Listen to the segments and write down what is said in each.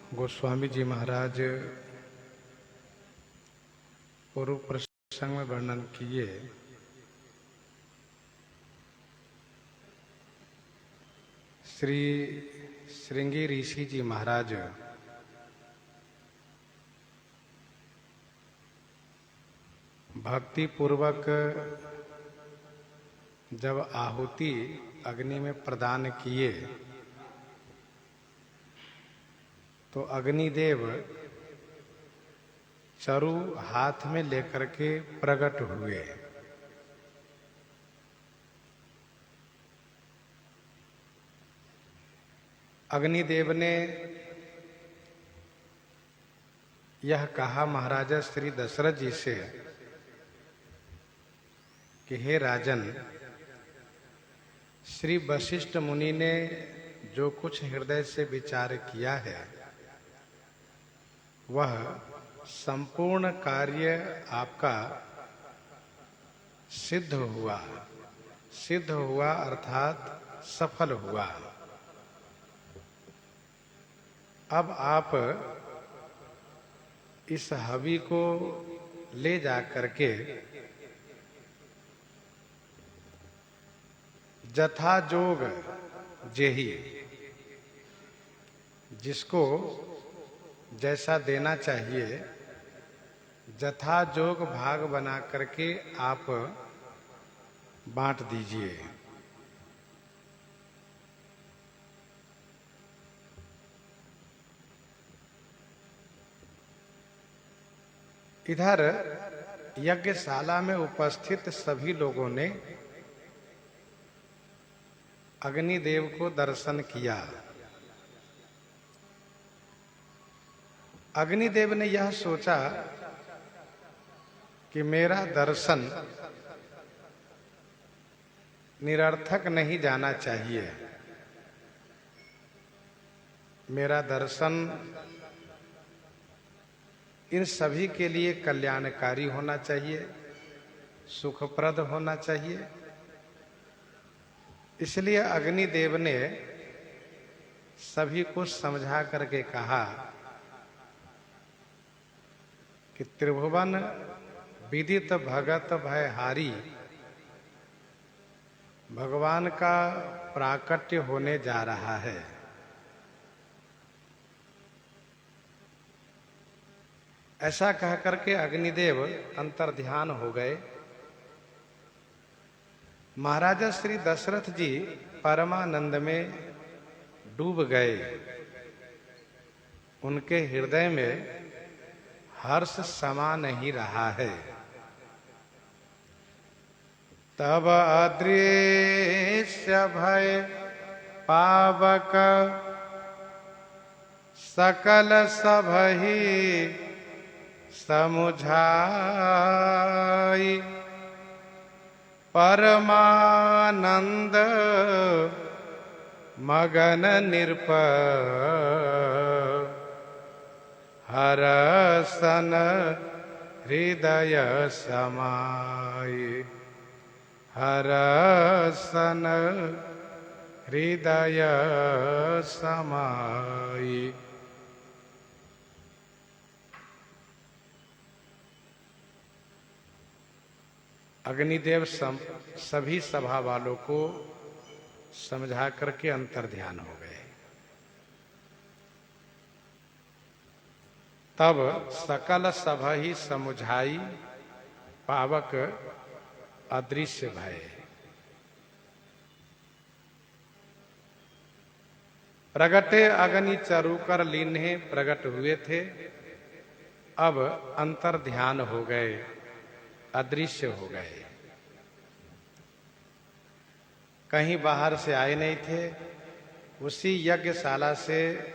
गोस्वामी जी महाराज पूर्व प्रसंग में वर्णन किए श्री श्रृंगी ऋषि जी महाराज भक्ति पूर्वक जब आहुति अग्नि में प्रदान किए तो अग्निदेव चरु हाथ में लेकर के प्रकट हुए। अग्निदेव ने यह कहा महाराजा श्री दशरथ जी से कि हे राजन, श्री वशिष्ठ मुनि ने जो कुछ हृदय से विचार किया है वह संपूर्ण कार्य आपका सिद्ध हुआ अर्थात सफल हुआ। अब आप इस हवि को ले जा करके जथा जोग जेहि, जिसको जैसा देना चाहिए जथा जोग भाग बना करके आप बांट दीजिए। इधर यज्ञशाला में उपस्थित सभी लोगों ने अग्निदेव को दर्शन किया। अग्निदेव ने यह सोचा कि मेरा दर्शन निरर्थक नहीं जाना चाहिए, मेरा दर्शन इन सभी के लिए कल्याणकारी होना चाहिए, सुखप्रद होना चाहिए। इसलिए अग्निदेव ने सभी को समझा करके कहा कि त्रिभुवन विदित भगत भयहारी भगवान का प्राकट्य होने जा रहा है। ऐसा कह करके अग्निदेव अंतर्ध्यान हो गए। महाराजा श्री दशरथ जी परमानंद में डूब गए। उनके हृदय में हर्ष समा नहीं रहा है। तब अदृश्य भय पावक सकल सबहि समुझाई, परमानंद मगन निरप हरसन हृदय समाई, हरसन हृदय समाई। अग्निदेव सभी सभा वालों को समझा करके अंतर्ध्यान हो गए। तब सकल सभा ही समुझाई, पावक अदृश्य भय। प्रगटे अग्नि चरुकर लीन्हे प्रकट हुए थे, अब अंतर्ध्यान हो गए, अदृश्य हो गए। कहीं बाहर से आए नहीं थे, उसी यज्ञशाला से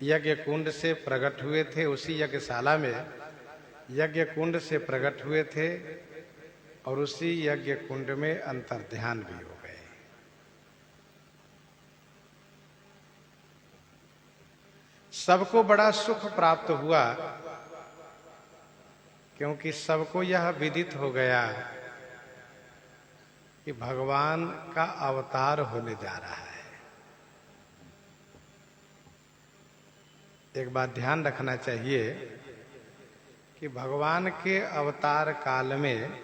यज्ञ कुंड से प्रकट हुए थे। उसी यज्ञशाला में यज्ञ कुंड से प्रकट हुए थे और उसी यज्ञ कुंड में अंतर्ध्यान भी हो गए। सबको बड़ा सुख प्राप्त हुआ, क्योंकि सबको यह विदित हो गया कि भगवान का अवतार होने जा रहा है। एक बात ध्यान रखना चाहिए कि भगवान के अवतार काल में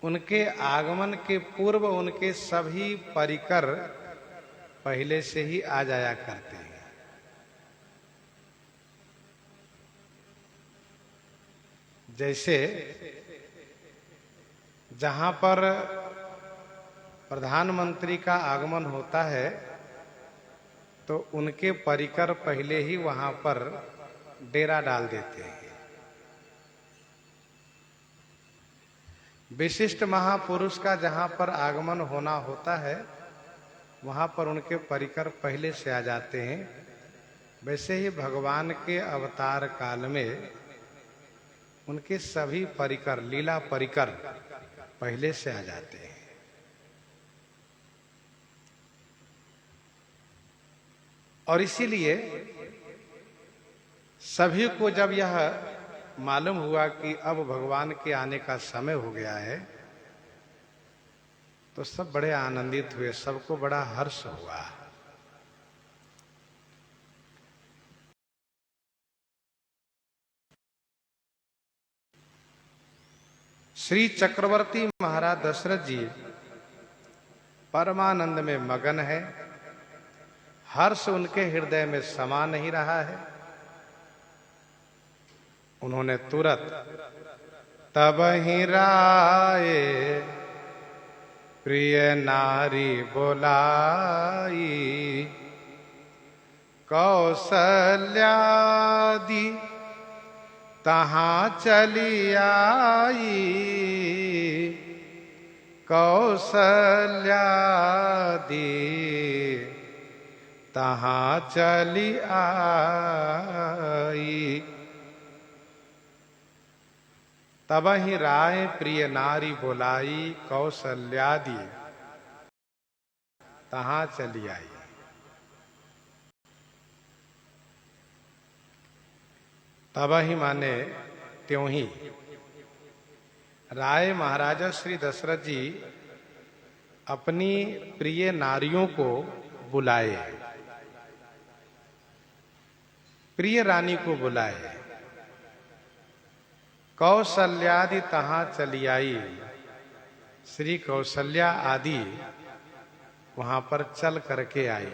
उनके आगमन के पूर्व उनके सभी परिकर पहले से ही आ जाया करते हैं। जैसे जहां पर प्रधानमंत्री का आगमन होता है तो उनके परिकर पहले ही वहां पर डेरा डाल देते हैं। विशिष्ट महापुरुष का जहां पर आगमन होना होता है वहां पर उनके परिकर पहले से आ जाते हैं। वैसे ही भगवान के अवतार काल में उनके सभी परिकर, लीला परिकर पहले से आ जाते हैं। और इसीलिए सभी को जब यह मालूम हुआ कि अब भगवान के आने का समय हो गया है तो सब बड़े आनंदित हुए, सबको बड़ा हर्ष हुआ। श्री चक्रवर्ती महाराज दशरथ जी परमानंद में मगन है। हर्ष उनके हृदय में समा नहीं रहा है। उन्होंने तुरंत तब ही राय प्रिय नारी बोलाई, कौशल्यादि तहां चली आई, कौशल्यादि तहां चली आई। तब ही राय प्रिय नारी बोलाई, कौशल्यादि तहां चली आई। तब ही माने त्यों ही राय महाराजा श्री दशरथ जी अपनी प्रिय नारियों को बुलाए, प्रिय रानी को बुलाए। कौशल्यादि तहां चली आई, श्री कौशल्या आदि वहां पर चल करके आई।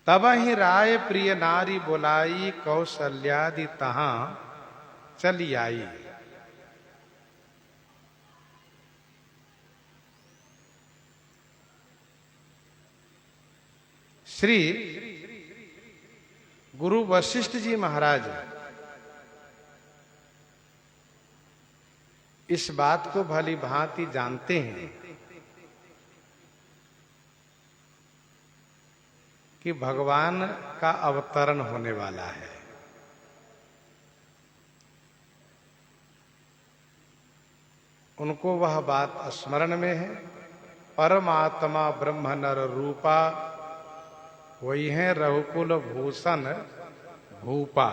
तब ही राय प्रिय नारी बुलाई, कौशल्यादि तहां चली आई। श्री गुरु वशिष्ठ जी महाराज इस बात को भली भांति जानते हैं कि भगवान का अवतरण होने वाला है। उनको वह बात स्मरण में है। परमात्मा ब्रह्म नर रूपा, वही है रघुकुल भूषण भूपा।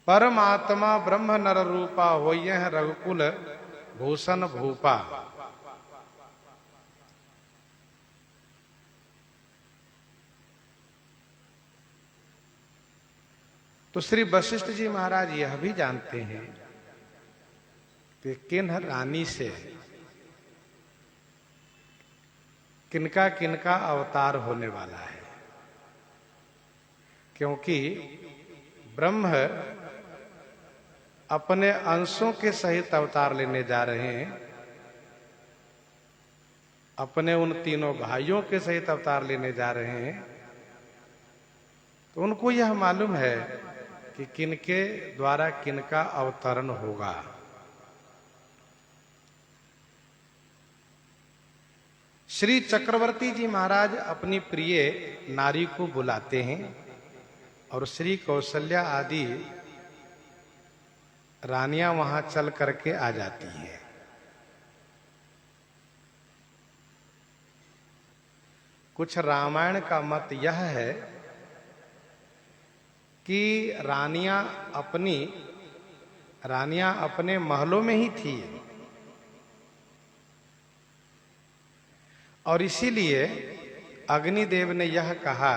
परमात्मा ब्रह्म नर रूपा, वही है रघुकुल भूषण भूपा। तो श्री वशिष्ठ जी महाराज यह भी जानते हैं कि किन रानी से किनका किनका अवतार होने वाला है, क्योंकि ब्रह्म अपने अंशों के सहित अवतार लेने जा रहे हैं। अपने उन तीनों भाइयों के सहित अवतार लेने जा रहे हैं। तो उनको यह मालूम है कि किनके द्वारा किनका अवतरण होगा। श्री चक्रवर्ती जी महाराज अपनी प्रिय नारी को बुलाते हैं और श्री कौशल्या आदि रानियां वहां चल करके आ जाती हैं। कुछ रामायण का मत यह है कि रानियां अपने महलों में ही थी और इसीलिए अग्निदेव ने यह कहा,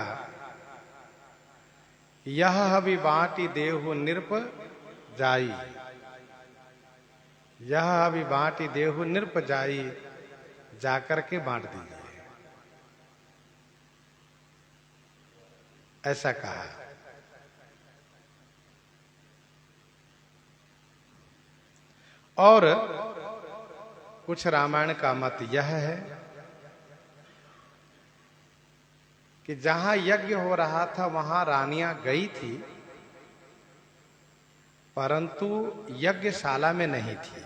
यह हवि बाटी देहु नृप जाई, यह हवि बाटी देहु नृप जाई, जाकर के बांट दीजिए, ऐसा कहा। और कुछ रामायण का मत यह है कि जहां यज्ञ हो रहा था वहां रानियां गई थी, परंतु यज्ञशाला में नहीं थी,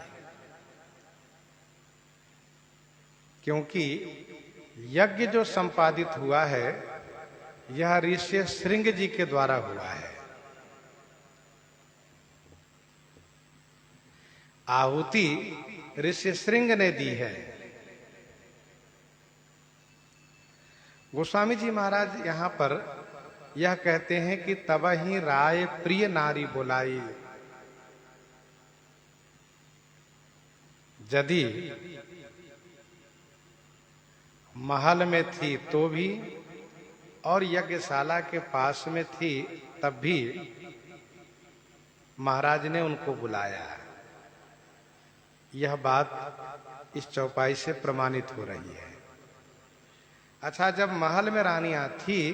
क्योंकि यज्ञ जो संपादित हुआ है यह ऋषि श्रृंग जी के द्वारा हुआ है। आहुति ऋषि श्रृंग ने दी है। गोस्वामी जी महाराज यहां पर यह कहते हैं कि तब ही राय प्रिय नारी बोलाई, यदि महल में थी तो भी और यज्ञशाला के पास में थी तब भी महाराज ने उनको बुलाया। यह बात इस चौपाई से प्रमाणित हो रही है। अच्छा, जब महल में रानियां थी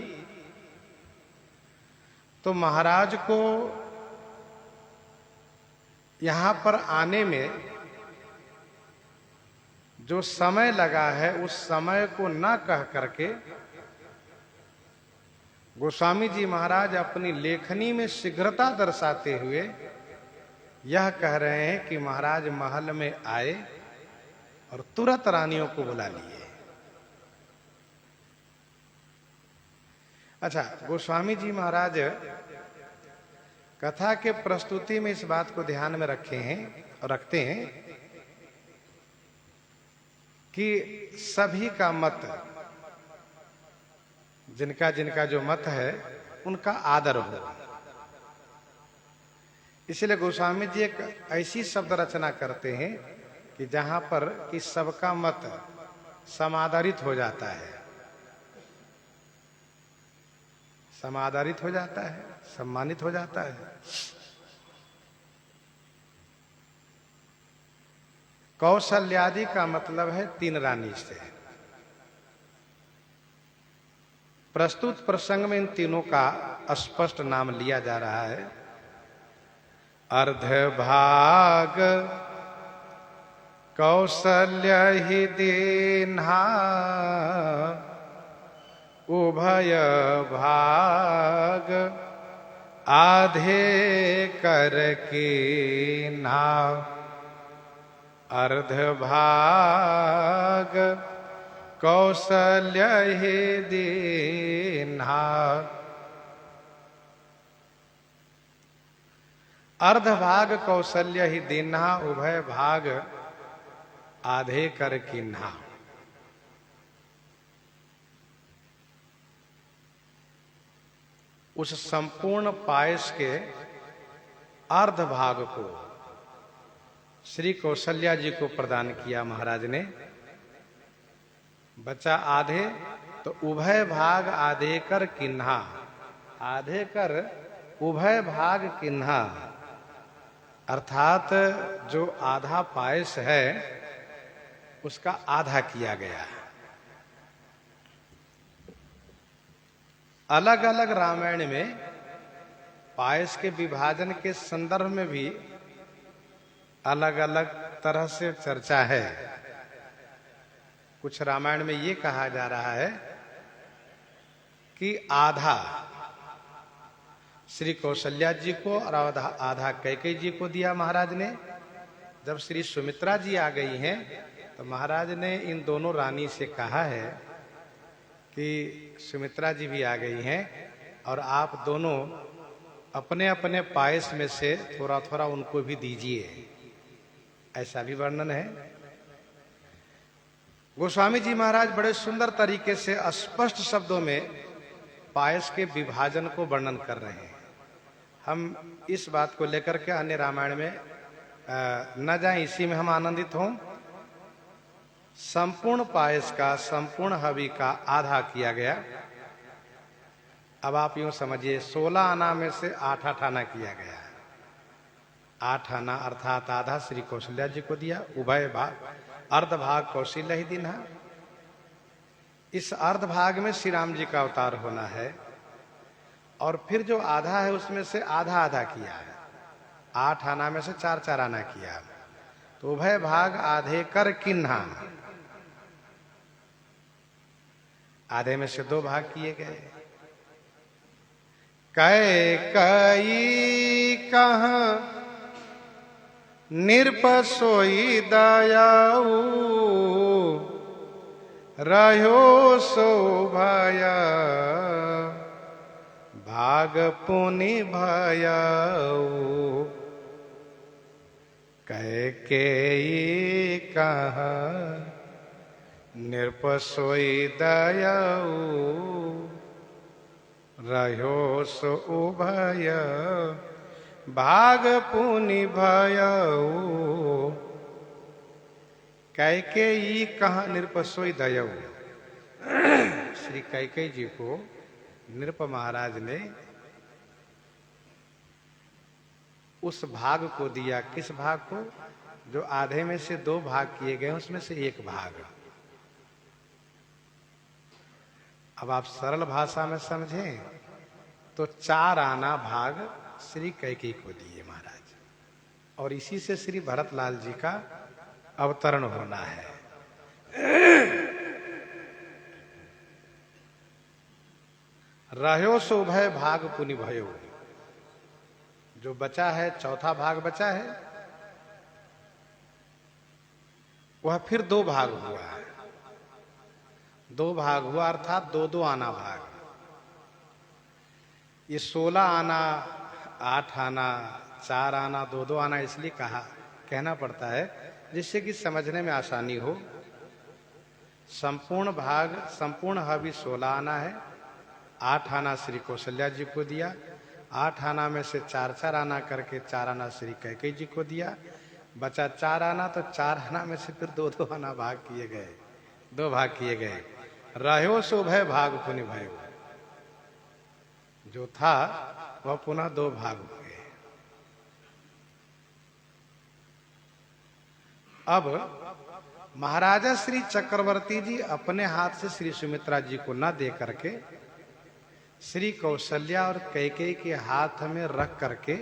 तो महाराज को यहां पर आने में जो समय लगा है उस समय को न कह करके गोस्वामी जी महाराज अपनी लेखनी में शीघ्रता दर्शाते हुए यह कह रहे हैं कि महाराज महल में आए और तुरंत रानियों को बुला लिए। अच्छा, गोस्वामी जी महाराज कथा के प्रस्तुति में इस बात को ध्यान में रखते हैं कि सभी का मत, जिनका जिनका जो मत है उनका आदर हो। इसलिए गोस्वामी जी एक ऐसी शब्द रचना करते हैं कि जहां पर कि सबका मत समादरित हो जाता है, समादरित हो जाता है, सम्मानित हो जाता है। कौशल्यादि का मतलब है 3 रानी से। प्रस्तुत प्रसंग में इन तीनों का स्पष्ट नाम लिया जा रहा है। अर्धभाग कौसल्य ही दीन्हा, उभय भाग आधे कर के नाव। अर्धभाग कौसल्य ही दीन्हा, अर्धभाग कौशल्य ही दीन्हा, उभय भाग आधे कर किन्हा। उस संपूर्ण पायस के अर्ध भाग को श्री कौशल्या जी को प्रदान किया महाराज ने। बचा आधे, तो उभय भाग आधे कर किन्हा, आधे कर उभय भाग किन्हा, अर्थात जो आधा पायस है उसका आधा किया गया। अलग अलग रामायण में पायस के विभाजन के संदर्भ में भी अलग अलग तरह से चर्चा है। कुछ रामायण में ये कहा जा रहा है कि आधा श्री कौशल्या जी को और आधा कैकेयी जी को दिया महाराज ने। जब श्री सुमित्रा जी आ गई हैं तो महाराज ने इन दोनों रानी से कहा है कि सुमित्रा जी भी आ गई हैं और आप दोनों अपने अपने पायस में से थोड़ा थोड़ा उनको भी दीजिए, ऐसा भी वर्णन है। गोस्वामी जी महाराज बड़े सुंदर तरीके से स्पष्ट शब्दों में पायस के विभाजन को वर्णन कर रहे हैं। हम इस बात को लेकर के अन्य रामायण में न जाएं, इसी में हम आनंदित हों। संपूर्ण पायस का, संपूर्ण हवि का आधा किया गया। अब आप यूं समझिए 16 आना में से 8 आना किया गया। 8 आना अर्थात आधा श्री कौशल्या जी को दिया, उभय भाग, अर्ध भाग कौशल्या ही दिन है। इस अर्ध भाग में श्री राम जी का अवतार होना है, और फिर जो आधा है उसमें से आधा आधा किया है। 8 आना में से 4 आना किया, तो उभय भाग आधे कर किन्हा, आधे में से 2 भाग किए गए। कै कई कहाँ निरप सोई दयाऊ, रहो सो भया भाग पुनि भयाऊ। कह के कहाँ निरप सोई दयाऊ, रहो सो उभय भाग पुनि भयाऊ। कैकेयी कहाँ नृप सोई दयाऊ। श्री कैकेयी जी को नृप महाराज ने उस भाग को दिया। किस भाग को? जो आधे में से 2 भाग किए गए उसमें से 1 भाग। अब आप सरल भाषा में समझें तो 4 आना भाग श्री कैकेयी को दिए महाराज, और इसी से श्री भरतलाल जी का अवतरण होना है। रहो सो भय भाग पुनि भयो, जो बचा है 4था भाग बचा है वह फिर 2 भाग हुआ है। 2 भाग हुआ अर्थात 2-2 आना भाग। ये 16 आना, 8 आना, 4 आना, 2-2 आना इसलिए कहना पड़ता है जिससे कि समझने में आसानी हो। संपूर्ण भाग, संपूर्ण हवि 16 आना है। 8 आना श्री कौशल्या जी को दिया। 8 आना में से 4 आना करके 4 आना श्री कैकेयी जी को दिया। बचा 4 आना, तो 4 आना में से फिर 2-2 आना भाग किए गए, 2 भाग किए गए। रहो सो भय भाग पुनि भयो, जो था वह पुनः 2 भाग हो गए। अब महाराजा श्री चक्रवर्ती जी अपने हाथ से श्री सुमित्रा जी को न दे करके श्री कौशल्या और कैकेयी के हाथ में रख करके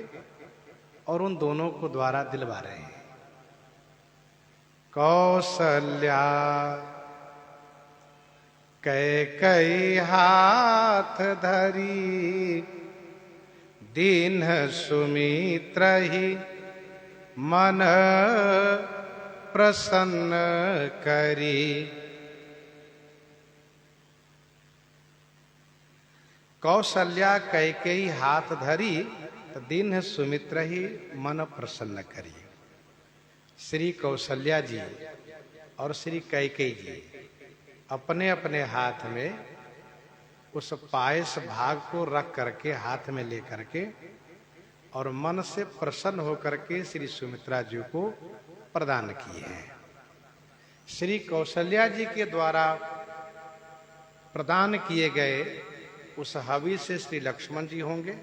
और उन दोनों को द्वारा दिलवा रहे हैं। कौशल्या कैकेयी हाथ धरी, दीन सुमित्र ही मन प्रसन्न करी। कौशल्या कैकेयी हाथ धरी, तो दीन सुमित्र ही मन प्रसन्न करी। श्री कौशल्या जी और श्री कैकेयी जी अपने अपने हाथ में उस पायस भाग को रख करके, हाथ में ले करके, और मन से प्रसन्न होकर के श्री सुमित्रा जी को प्रदान किए हैं। श्री कौशल्या जी के द्वारा प्रदान किए गए उस हवि से श्री लक्ष्मण जी होंगे,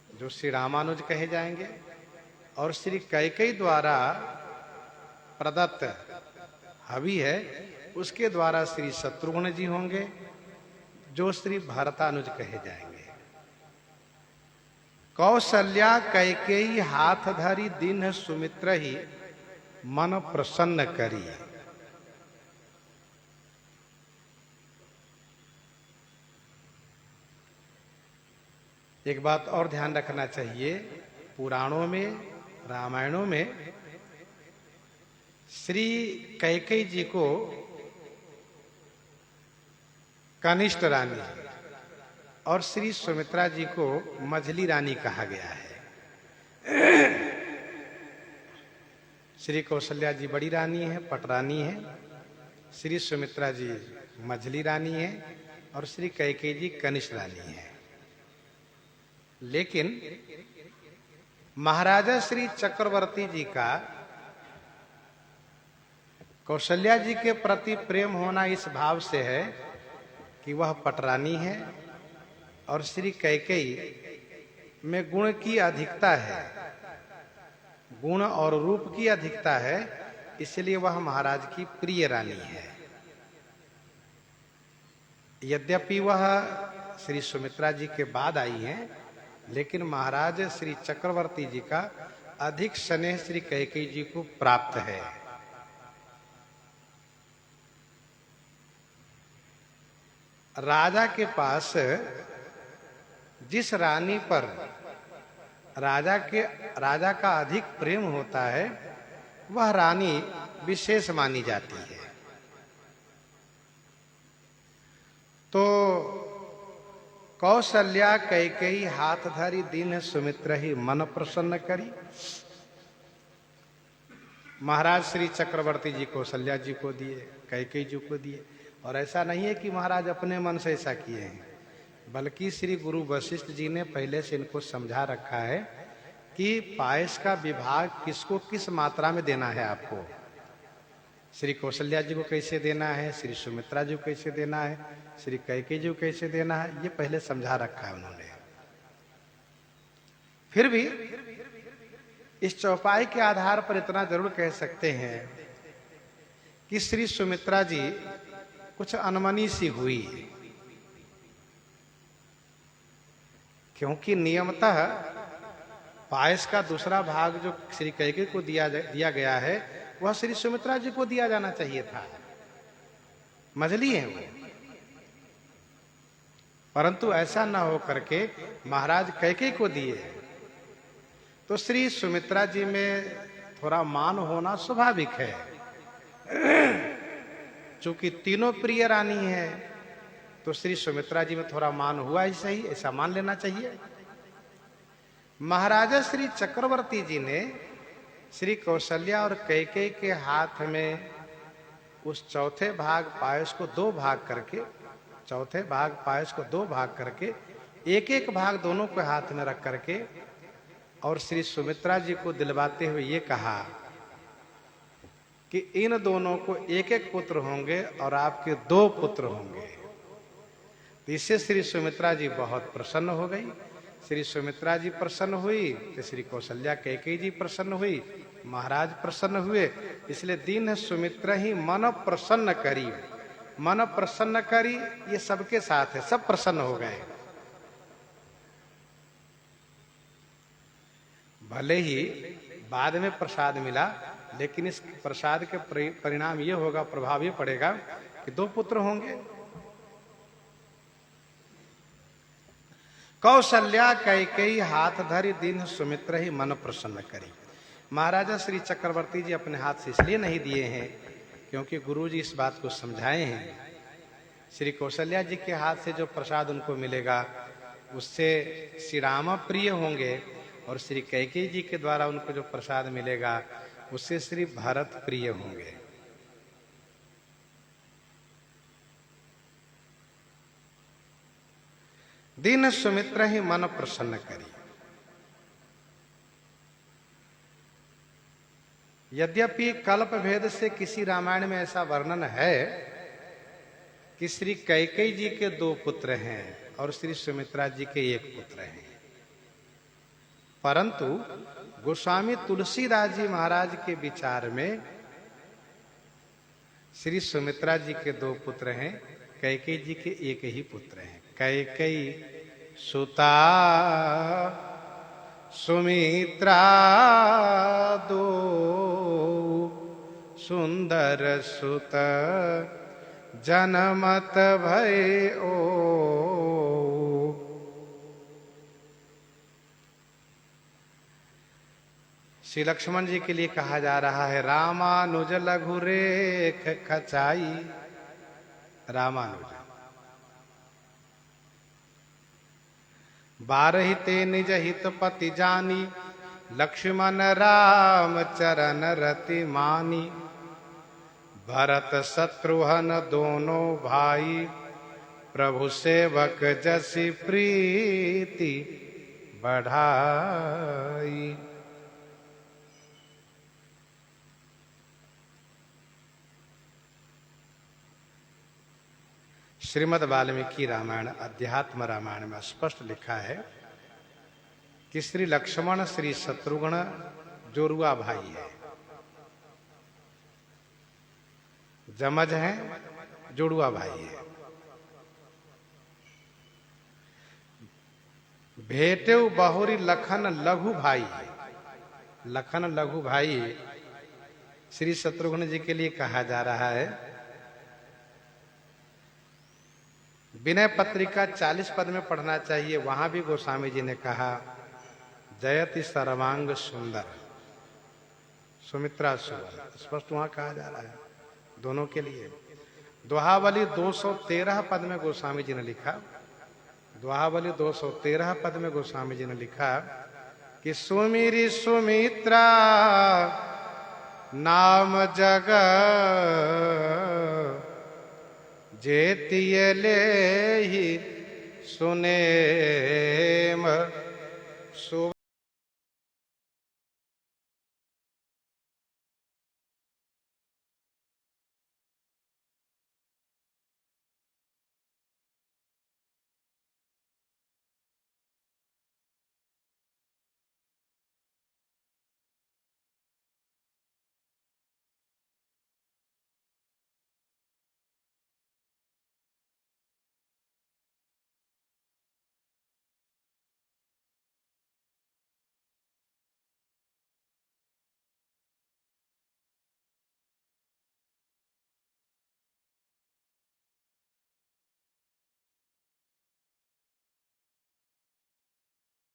जो श्री रामानुज कहे जाएंगे, और श्री कैकेयी द्वारा प्रदत्त हवि है उसके द्वारा श्री शत्रुघ्न जी होंगे, जो श्री भरतानुज कहे जाएंगे। कौशल्या कैकेयी हाथ धरी, दीन सुमित्र ही मन प्रसन्न करी। एक बात और ध्यान रखना चाहिए, पुराणों में, रामायणों में श्री कैकेयी जी को कनिष्ठ रानी और श्री सुमित्रा जी को मझली रानी कहा गया है। श्री कौशल्या जी बड़ी रानी है, पटरानी है, श्री सुमित्रा जी मझली रानी है, और श्री कैकेयी जी कनिष्ठ रानी है। लेकिन महाराजा श्री चक्रवर्ती जी का कौशल्या जी के प्रति प्रेम होना इस भाव से है कि वह पटरानी है और श्री कैकेयी में गुण की अधिकता है, गुण और रूप की अधिकता है, इसलिए वह महाराज की प्रिय रानी है। यद्यपि वह श्री सुमित्रा जी के बाद आई हैं, लेकिन महाराज श्री चक्रवर्ती जी का अधिक स्नेह श्री कैकेयी जी को प्राप्त है। राजा के पास जिस रानी पर राजा का अधिक प्रेम होता है, वह रानी विशेष मानी जाती है। तो कौशल्या कैकेयी हाथ धरी दीन सुमित्र ही मन प्रसन्न करी। महाराज श्री चक्रवर्ती जी कौशल्या जी को दिए, कैकेयी जी को दिए। और ऐसा नहीं है कि महाराज अपने मन से ऐसा किए हैं, बल्कि श्री गुरु वशिष्ठ जी ने पहले से इनको समझा रखा है कि पायस का विभाग किसको किस मात्रा में देना है। आपको श्री कौशल्या जी को कैसे देना है, श्री सुमित्रा जी को कैसे देना है, श्री कैकेयी जी को कैसे देना है, ये पहले समझा रखा है उन्होंने। फिर भी इस चौपाई के आधार पर इतना जरूर कह सकते हैं कि श्री सुमित्रा जी कुछ अनमनी सी हुई, क्योंकि नियमतः पायस का दूसरा भाग जो श्री कैकेयी को दिया गया है, वह श्री सुमित्रा जी को दिया जाना चाहिए था। मजली है वो, परंतु ऐसा न हो करके महाराज कैकेयी को दिए। तो श्री सुमित्रा जी में थोड़ा मान होना स्वाभाविक है, चूंकि तीनों प्रिय रानी है, तो श्री सुमित्रा जी में थोड़ा मान हुआ ही सही, ऐसा मान लेना चाहिए। महाराजा श्री चक्रवर्ती जी ने श्री कौशल्या और कैकेयी के हाथ में उस चौथे भाग पायस को दो भाग करके, चौथे भाग पायस को दो भाग करके, एक एक भाग दोनों के हाथ में रख करके, और श्री सुमित्रा जी को दिलवाते हुए ये कहा कि इन दोनों को एक एक पुत्र होंगे और आपके दो पुत्र होंगे। तो इससे श्री सुमित्रा जी बहुत प्रसन्न हो गई। श्री सुमित्रा जी प्रसन्न हुई तो श्री कौशल्या कैकेयी जी प्रसन्न हुई, महाराज प्रसन्न हुए। इसलिए दीन सुमित्रा ही मन प्रसन्न करी। मन प्रसन्न करी, ये सबके साथ है, सब प्रसन्न हो गए। भले ही बाद में प्रसाद मिला, लेकिन इस प्रसाद के परिणाम ये होगा, प्रभाव ये पड़ेगा कि दो पुत्र होंगे। कौशल्या कैकेयी हाथ धरी दीन सुमित्र ही मन प्रसन्न करी। महाराजा श्री चक्रवर्ती जी अपने हाथ से इसलिए नहीं दिए हैं क्योंकि गुरु जी इस बात को समझाए हैं। श्री कौशल्या जी के हाथ से जो प्रसाद उनको मिलेगा, उससे श्री राम प्रिय होंगे, और श्री कैकेयी जी के द्वारा उनको जो प्रसाद मिलेगा, उससे श्री भरत प्रिय होंगे। दीन सुमित्र ही मन प्रसन्न करी। यद्यपि कल्प भेद से किसी रामायण में ऐसा वर्णन है कि श्री कैकेयी जी के दो पुत्र हैं और श्री सुमित्रा जी के एक पुत्र हैं, परंतु गोस्वामी तुलसीदास जी महाराज के विचार में श्री सुमित्रा जी के दो पुत्र हैं, कैकेयी जी के एक ही पुत्र हैं। कैकेयी सुता सुमित्रा दो सुंदर सुत जनमत भय ओ। श्री लक्ष्मण जी के लिए कहा जा रहा है, रामानुज लघु रेख खचाई। रामानुज बारहि ते निज हित पति जानी, लक्ष्मण राम चरण रति मानी। भरत शत्रुघ्न दोनों भाई, प्रभु सेवक जसि प्रीति बढ़ाई। श्रीमद् वाल्मीकि रामायण अध्यात्म रामायण में स्पष्ट लिखा है कि श्री लक्ष्मण श्री शत्रुघ्न जोरुआ भाई है, जमज हैं, जोड़ुआ भाई है। भेटेउ बहुरी लखन लघु भाई, लखन लघु भाई श्री शत्रुघ्न जी के लिए कहा जा रहा है। विनय पत्रिका 40 पद में पढ़ना चाहिए, वहां भी गोस्वामी जी ने कहा जयति सर्वांग सुंदर सुमित्रा सुवन, स्पष्ट वहां कहा जा रहा है दोनों के लिए। दोहावली 213 पद में गोस्वामी जी ने लिखा, दोहावली 213 पद में गोस्वामी जी ने लिखा कि सुमिरी सुमित्रा नाम जग जेतिये ले ही सुनेम सु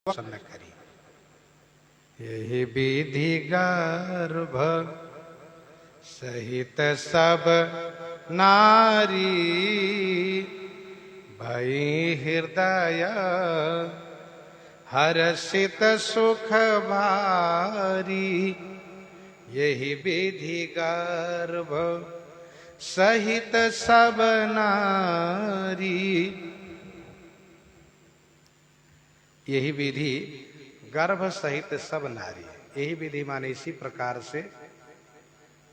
प्रसन्न करी। यही विधि गर्भ सहित सब नारी भई हृदय हर्षित सुख भारी। यही विधि गर्भ सहित सब नारी, यही विधि गर्भ सहित सब नारी। यही विधि माने इसी प्रकार से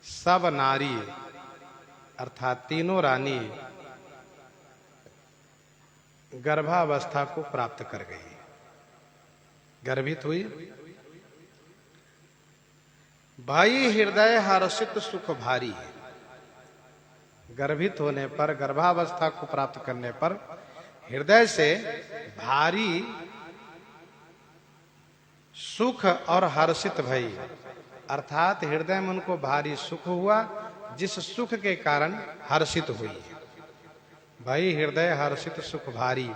सब नारी अर्थात तीनों रानी गर्भावस्था को प्राप्त कर गई, गर्भित हुई। भाई हृदय हर्षित सुख भारी, गर्भित होने पर गर्भावस्था को प्राप्त करने पर हृदय से भारी सुख और हर्षित भई, अर्थात हृदय में उनको भारी सुख हुआ, जिस सुख के कारण हर्षित हुई। भाई हृदय हर्षित सुख भारी,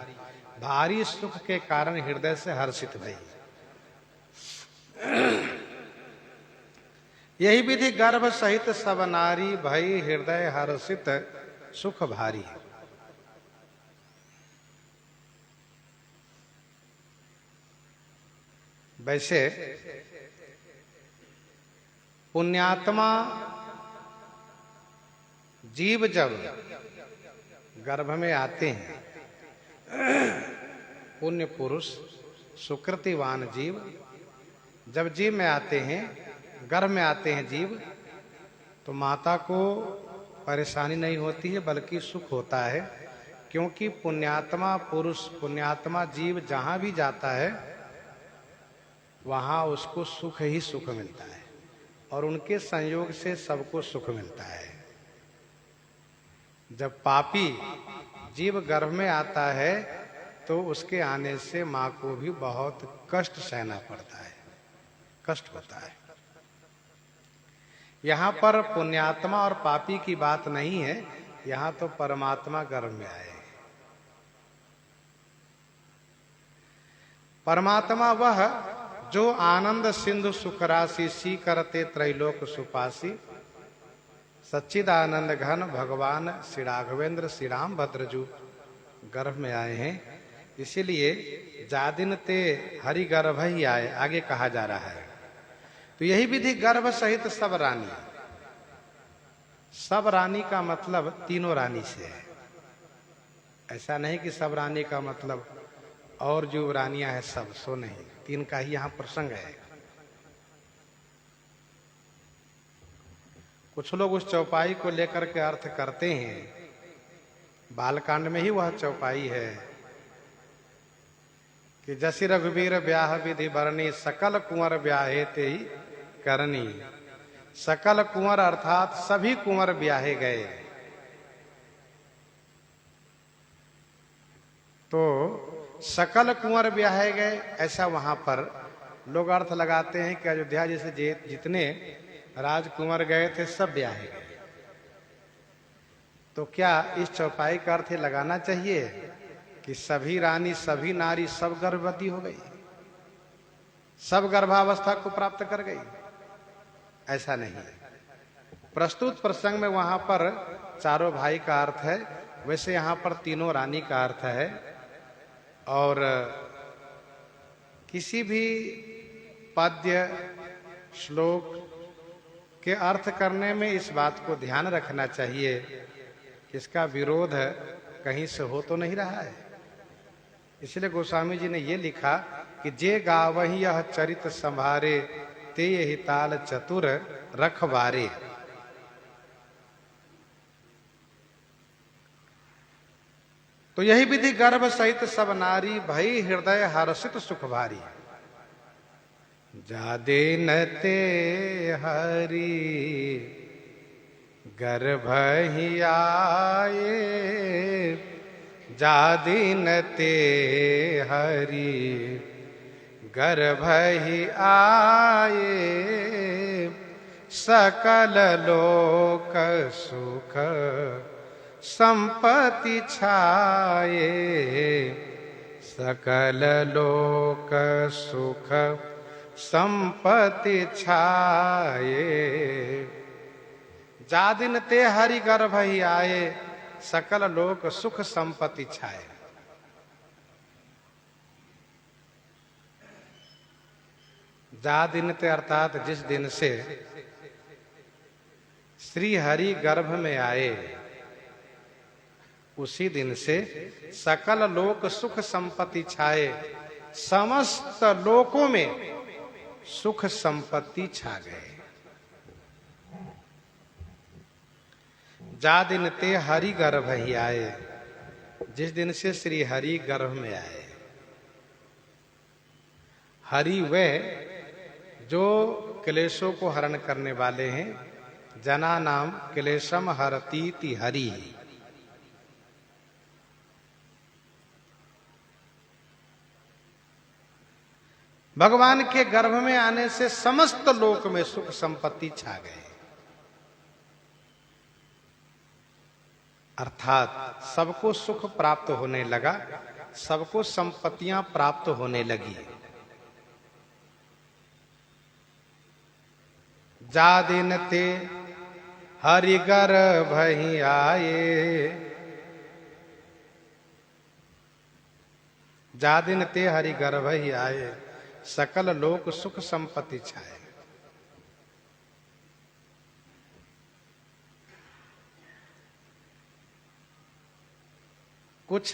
भारी सुख के कारण हृदय से हर्षित भई। यही विधि गर्भ सहित सब नारी भई हृदय हर्षित सुख भारी। वैसे पुण्यात्मा जीव जब गर्भ में आते हैं, पुण्य पुरुष सुकृतिवान जीव जब जीव में आते हैं, गर्भ में आते हैं जीव, तो माता को परेशानी नहीं होती है बल्कि सुख होता है, क्योंकि पुण्यात्मा पुरुष पुण्यात्मा जीव जहां भी जाता है वहां उसको सुख ही सुख मिलता है और उनके संयोग से सबको सुख मिलता है। जब पापी जीव गर्भ में आता है तो उसके आने से मां को भी बहुत कष्ट सहना पड़ता है, कष्ट होता है। यहां पर पुण्यात्मा और पापी की बात नहीं है, यहां तो परमात्मा गर्भ में आए। परमात्मा वह जो आनंद सिंधु सुखराशि सी करते त्रैलोक सुपासी, सच्चिदानंद घन भगवान श्री राघवेंद्र श्री राम भद्रजू गर्भ में आए हैं। इसीलिए जादिन ते हरि गर्भ ही आए, आगे कहा जा रहा है। तो यही विधि गर्भ सहित सब रानी, सब रानी का मतलब तीनों रानी से है। ऐसा नहीं कि सब रानी का मतलब और जो रानियां हैं सब, सो नहीं, तीन का ही यहां प्रसंग है। कुछ लोग उस चौपाई को लेकर के अर्थ करते हैं बालकांड में ही वह चौपाई है कि जसि रघुवीर ब्याह विधि बरनी सकल कुंवर ब्याहे ते ही करनी। सकल कुंवर अर्थात सभी कुंवर ब्याहे गए। तो सकल कुंवर ब्याहे गए, ऐसा वहां पर लोग अर्थ लगाते हैं कि अयोध्या जैसे जितने राजकुंवर गए थे सब ब्याहे गए। तो क्या इस चौपाई का अर्थ लगाना चाहिए कि सभी रानी सभी नारी सब गर्भवती हो गई, सब गर्भावस्था को प्राप्त कर गई? ऐसा नहीं। प्रस्तुत प्रसंग में वहां पर चारों भाई का अर्थ है, वैसे यहां पर तीनों रानी का अर्थ है। और किसी भी पद्य श्लोक के अर्थ करने में इस बात को ध्यान रखना चाहिए कि इसका विरोध कहीं से हो तो नहीं रहा है। इसलिए गोस्वामी जी ने ये लिखा कि जे गावहि यह चरित संभारे ते यही ताल चतुर रखवारे। तो यही विधि गर्भ सहित सब नारी भई हृदय हर्षित सुख भारी। जादे नते हरि गर्भ ही आए, जादीन ते हरि गर्भ ही आए, सकल लोक सुख संपत्ति छाए, सकल लोक सुख संपत्ति छाए। जादिन ते हरि गर्भ ही आए, सकल लोक सुख संपत्ति छाए। जादिन ते अर्थात जिस दिन से श्री हरि गर्भ में आए, उसी दिन से सकल लोक सुख संपत्ति छाए, समस्त लोकों में सुख संपत्ति छा गए। जा दिन ते हरि गर्भ ही आए, जिस दिन से श्री हरि गर्भ में आए। हरि वे जो क्लेशों को हरण करने वाले हैं। जना नाम क्लेशम हरतीति हरि। भगवान के गर्भ में आने से समस्त लोक में सुख संपत्ति छा गए, अर्थात सबको सुख प्राप्त होने लगा, सबको संपत्तियां प्राप्त होने लगी। जा दिन ते हरि गर्भ ही आए, जा दिन ते हरि गर्भ ही आए, सकल लोक सुख संपत्ति छाए। कुछ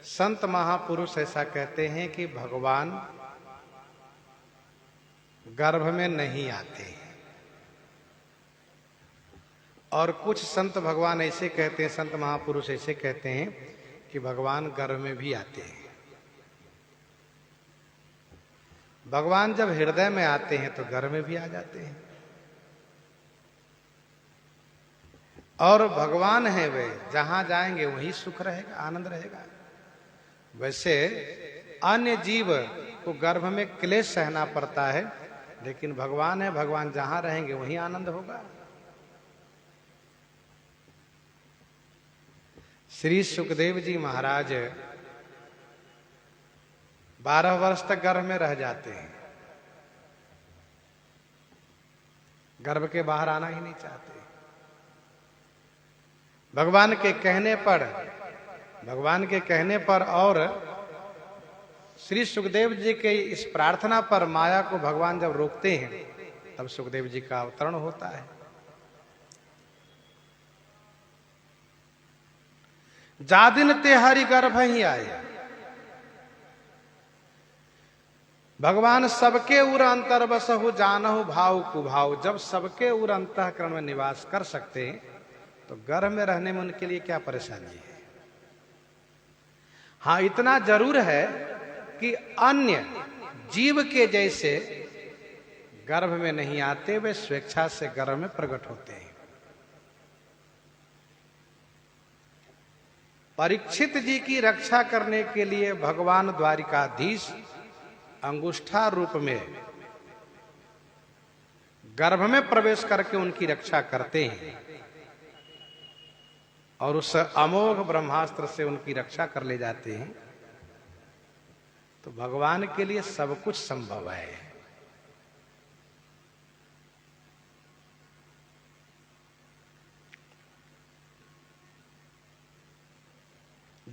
संत महापुरुष ऐसा कहते हैं कि भगवान गर्भ में नहीं आते हैं, और कुछ संत भगवान ऐसे कहते हैं, संत महापुरुष ऐसे कहते हैं कि भगवान गर्भ में भी आते हैं। भगवान जब हृदय में आते हैं तो गर्भ में भी आ जाते हैं, और भगवान है वे, जहां जाएंगे वहीं सुख रहेगा, आनंद रहेगा। वैसे अन्य जीव को गर्भ में क्लेश सहना पड़ता है, लेकिन भगवान है, भगवान जहां रहेंगे वहीं आनंद होगा। श्री सुखदेव जी महाराज 12 वर्ष तक गर्भ में रह जाते हैं, गर्भ के बाहर आना ही नहीं चाहते। भगवान के कहने पर और श्री सुखदेव जी के इस प्रार्थना पर माया को भगवान जब रोकते हैं, तब सुखदेव जी का अवतरण होता है। जा दिन ते हरि गर्भ ही आए, भगवान सबके उर अंतर बसहु जानहु भाव कुभाव। जब सबके उर अंतःकरण में निवास कर सकते हैं तो गर्भ में रहने में उनके लिए क्या परेशानी है। हाँ, इतना जरूर है कि अन्य जीव के जैसे गर्भ में नहीं आते, वे स्वेच्छा से गर्भ में प्रकट होते हैं। परीक्षित जी की रक्षा करने के लिए भगवान द्वारिकाधीश अंगुष्ठा रूप में गर्भ में प्रवेश करके उनकी रक्षा करते हैं और उस अमोघ ब्रह्मास्त्र से उनकी रक्षा कर ले जाते हैं। तो भगवान के लिए सब कुछ संभव है।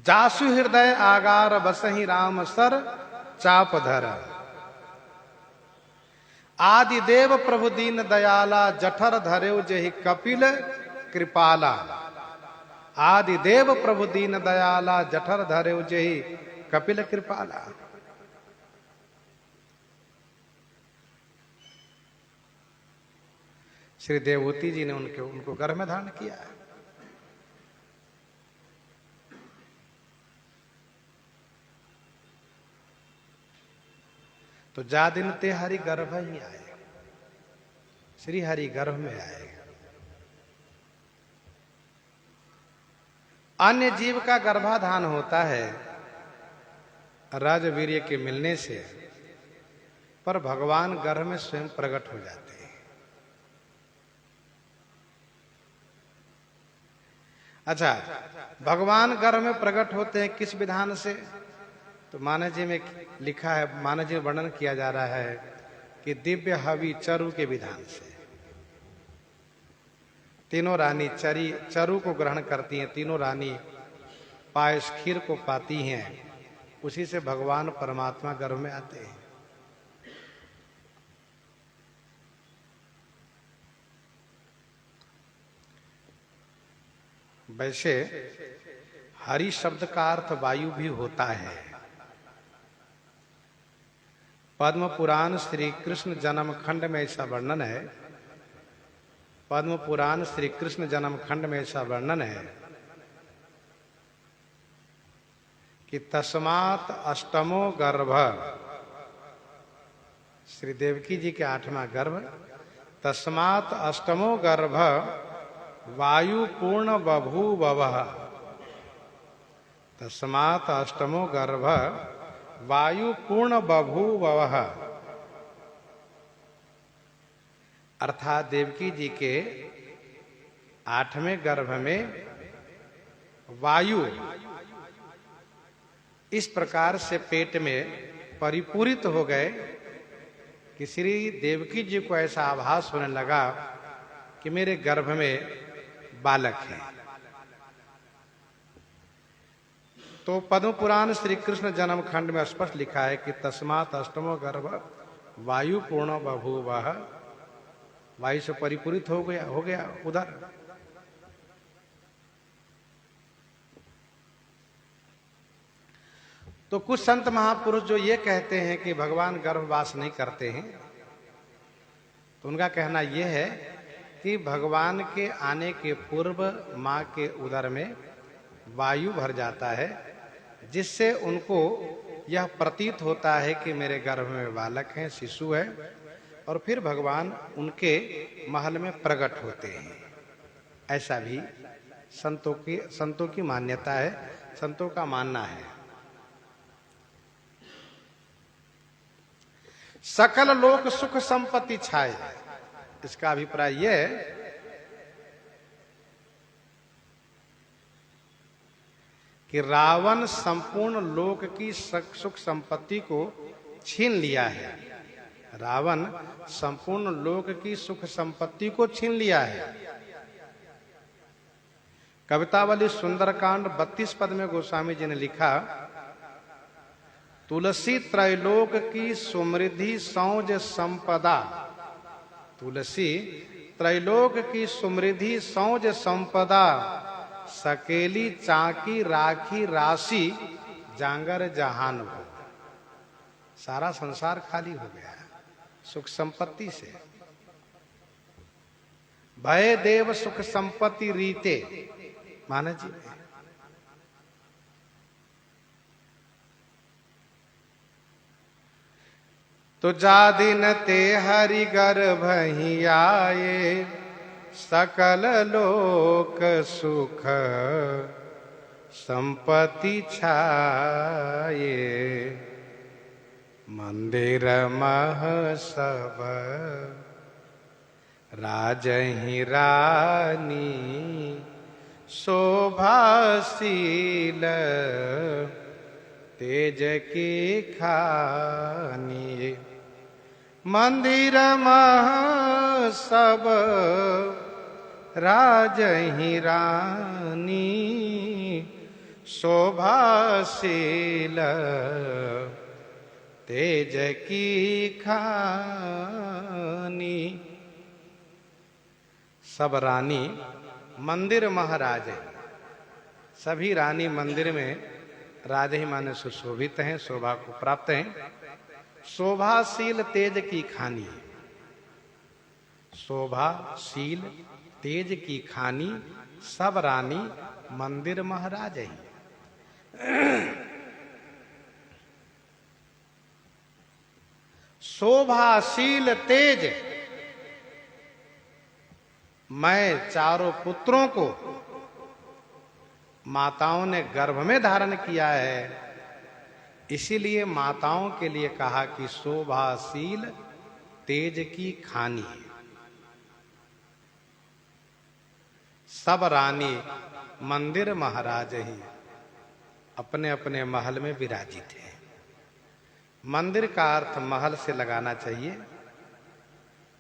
जासु हृदय आगार बसहि राम सर चाप धर, आदि देव प्रभु दीन दयाला जठर धरेउ जेहि कपिल कृपाला। आदि देव प्रभु दीन दयाला जठर धरेउ जेहि कपिल कृपाला। श्री देवहूति जी ने उनको गर्भ में धारण किया है। तो जा दिन ते हरि गर्भ ही आए, श्री हरि गर्भ में आए। अन्य जीव का गर्भाधान होता है राजवीर्य के मिलने से, पर भगवान गर्भ में स्वयं प्रकट हो जाते हैं। अच्छा, भगवान गर्भ में प्रकट होते हैं किस विधान से? तो मानव जी में लिखा है, मानव जी में वर्णन किया जा रहा है कि दिव्य हवि चरु के विधान से। तीनों रानी चरु को ग्रहण करती हैं, तीनों रानी पायस खीर को पाती हैं, उसी से भगवान परमात्मा गर्भ में आते हैं। वैसे हरि शब्द का अर्थ वायु भी होता है। पद्म पुराण श्री कृष्ण जन्म खंड में ऐसा वर्णन है, पद्म पुराण श्री कृष्ण जन्म खंड में ऐसा वर्णन है कि तस्मात् अष्टमो गर्भ, श्री देवकी जी के 8वां गर्भ, तस्मात् अष्टमो गर्भ वायु पूर्ण बभूवः। तस्मात् अष्टमो गर्भ वायु पूर्ण बभूवः। अर्थात देवकी जी के 8वें गर्भ में वायु इस प्रकार से पेट में परिपूरित हो गए कि श्री देवकी जी को ऐसा आभास होने लगा कि मेरे गर्भ में बालक है। तो पद्म पुराण श्री कृष्ण जन्म खंड में स्पष्ट लिखा है कि तस्मात् अष्टमो गर्भ वायु पूर्ण बभूवः। वायु से परिपूरित हो गया उधर। तो कुछ संत महापुरुष जो ये कहते हैं कि भगवान गर्भवास नहीं करते हैं, तो उनका कहना यह है कि भगवान के आने के पूर्व मां के उदर में वायु भर जाता है, जिससे उनको यह प्रतीत होता है कि मेरे गर्भ में बालक है, शिशु है, और फिर भगवान उनके महल में प्रकट होते हैं। ऐसा भी संतों की मान्यता है, संतों का मानना है। सकल लोक सुख संपत्ति छाए, इसका अभिप्राय यह है कि रावण संपूर्ण लोक की सुख संपत्ति को छीन लिया है। रावण संपूर्ण लोक की सुख संपत्ति को छीन लिया है। कवितावली सुंदरकांड 32 पद में गोस्वामी जी ने लिखा, तुलसी त्रैलोक की समृद्धि सौज संपदा। तुलसी त्रैलोक की समृद्धि सौज संपदा, सकेली चाकी राखी राशि जांगर जहान हो। सारा संसार खाली हो गया सुख संपत्ति से। भय देव सुख संपत्ति रीते। माना जी तो जा दिन ते हरि गर्भ ही आए, सकल लोक सुख संपत्ति छाए। मंदिर मह सब राजहि रानी, शोभाशील तेज की खानी। मंदिर मह सब राजहि रानी, शोभाशील तेज की खानी। सब रानी मंदिर महाराज है। सभी रानी मंदिर में राज ही माने सुशोभित हैं, शोभा को प्राप्त हैं। शोभाशील तेज की खानी, शोभाशील तेज की खानी सब रानी मंदिर महाराज है। शोभाशील तेज, मैं चारों पुत्रों को माताओं ने गर्भ में धारण किया है, इसीलिए माताओं के लिए कहा कि शोभाशील तेज की खानी। सब रानी मंदिर महाराज ही अपने अपने महल में विराजित है। मंदिर का अर्थ महल से लगाना चाहिए।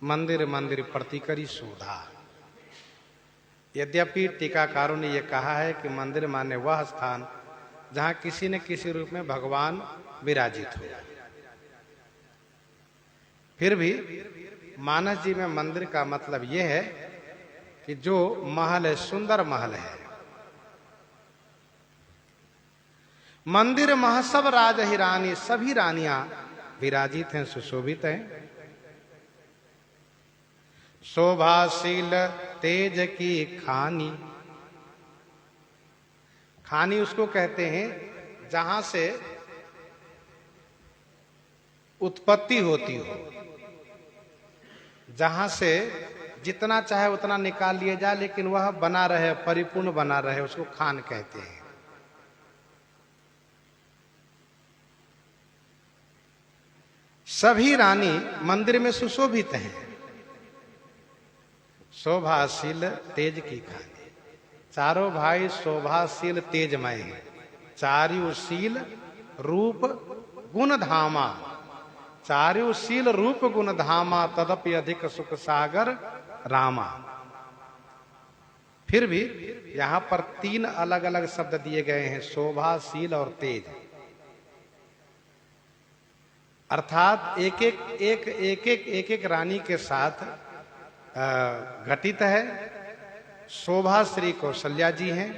मंदिर मंदिर प्रतिकरी शोधा। यद्यपि टीकाकारों ने यह कहा है कि मंदिर माने वह स्थान जहां किसी न किसी रूप में भगवान विराजित हो। फिर भी मानस जी में मंदिर का मतलब यह है कि जो महल है, सुंदर महल है। मंदिर महसब राज ही रानी, सभी रानियां विराजित हैं, सुशोभित हैं। शोभाशील तेज की खानी, खानी उसको कहते हैं जहां से उत्पत्ति होती हो, जहां से जितना चाहे उतना निकाल लिया जाए लेकिन वह बना रहे, परिपूर्ण बना रहे, उसको खान कहते हैं। सभी रानी मंदिर में सुशोभित हैं। शोभाशील तेज की खानी, चारों भाई शोभाशील तेजमय हैं। चार्युशील रूप गुण धामा, चार्युशील रूप गुण धामा, तदपि अधिक सुख सागर रामा। फिर भी यहां पर तीन अलग अलग शब्द दिए गए हैं, शोभाशील और तेज। अर्थात एक एक रानी के साथ घटित है। शोभा श्री कौशल्या जी हैं,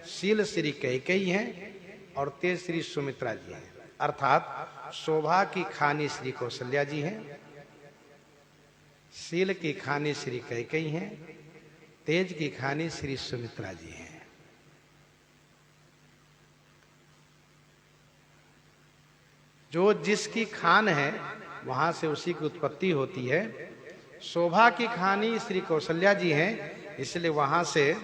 शील श्री कैकेयी हैं और तेज श्री सुमित्रा जी हैं। अर्थात शोभा की खानी श्री कौशल्या जी हैं, शील की खानी श्री कैकेयी हैं, तेज की खानी श्री सुमित्रा जी हैं। जो जिसकी खान है वहां से उसी की उत्पत्ति होती है। शोभा की खानी श्री कौशल्या जी हैं, इसलिए वहां से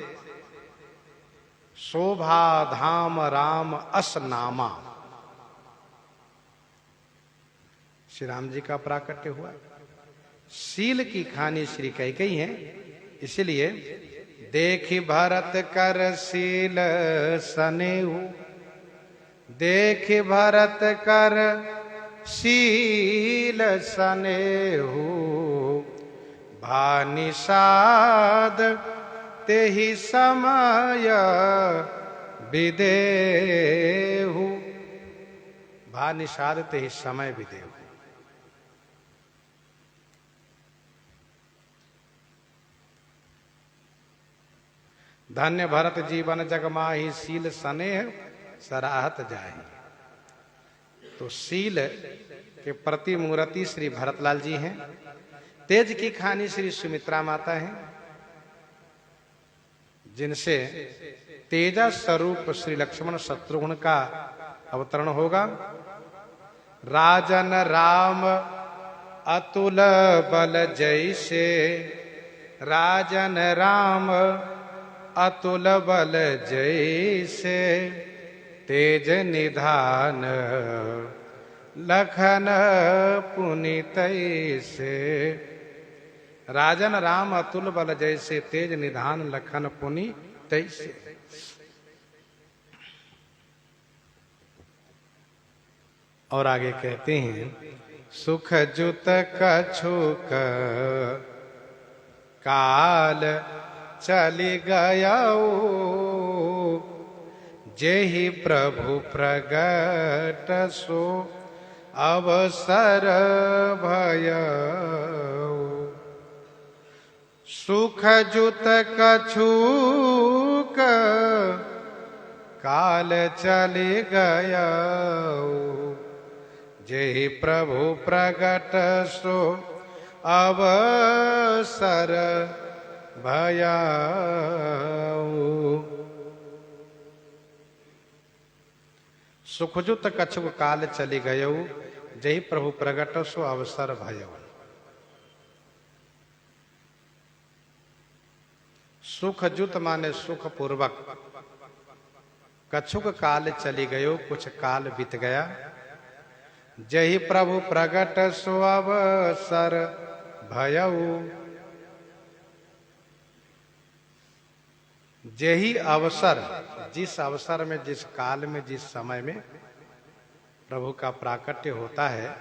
शोभा धाम राम अस नामा, श्री राम जी का प्राकट्य हुआ। शील की खानी श्री कैकेयी हैं, इसलिए देखि भरत कर शील सनेहु, देखि भरत कर शील सनेहु, भानिषाद तेहि समय विदेहु, भानिषाद तेहि समय विदेहु। धन्य भरत जीवन जगमाहि, शील सनेह सराहत जाहि। तो शील के प्रतिमूर्ति श्री भरतलाल जी हैं, तेज की खानी श्री सुमित्रा माता हैं, जिनसे तेजस स्वरूप श्री लक्ष्मण शत्रुघ्न का अवतरण होगा। राजन राम अतुल बल जैसे, राजन राम अतुल बल जैसे, तेज निधान लखन पुनीत से। राजन राम अतुल बल जैसे, तेज निधान लखन पुनि तैसे। और आगे कहते हैं, सुख जुत कछुक काल चली गयऊ, जेहि प्रभु प्रगट सो अवसर भयऊ। सुख जुत कछुक काल चली गयऊ, जेहि प्रभु प्रगट सो अवसर भयऊ। सुखजुत कछुक काल चली गयऊ, जेहि प्रभु प्रगट सो अवसर भयऊ। सुखजुत माने सुख पूर्वक, कछुक काल चली गयो, कुछ काल बीत गया। जहि प्रभु प्रगट सो अवसर भयऊ, जेहि अवसर, जिस अवसर में, जिस काल में, जिस समय में प्रभु का प्राकट्य होता है,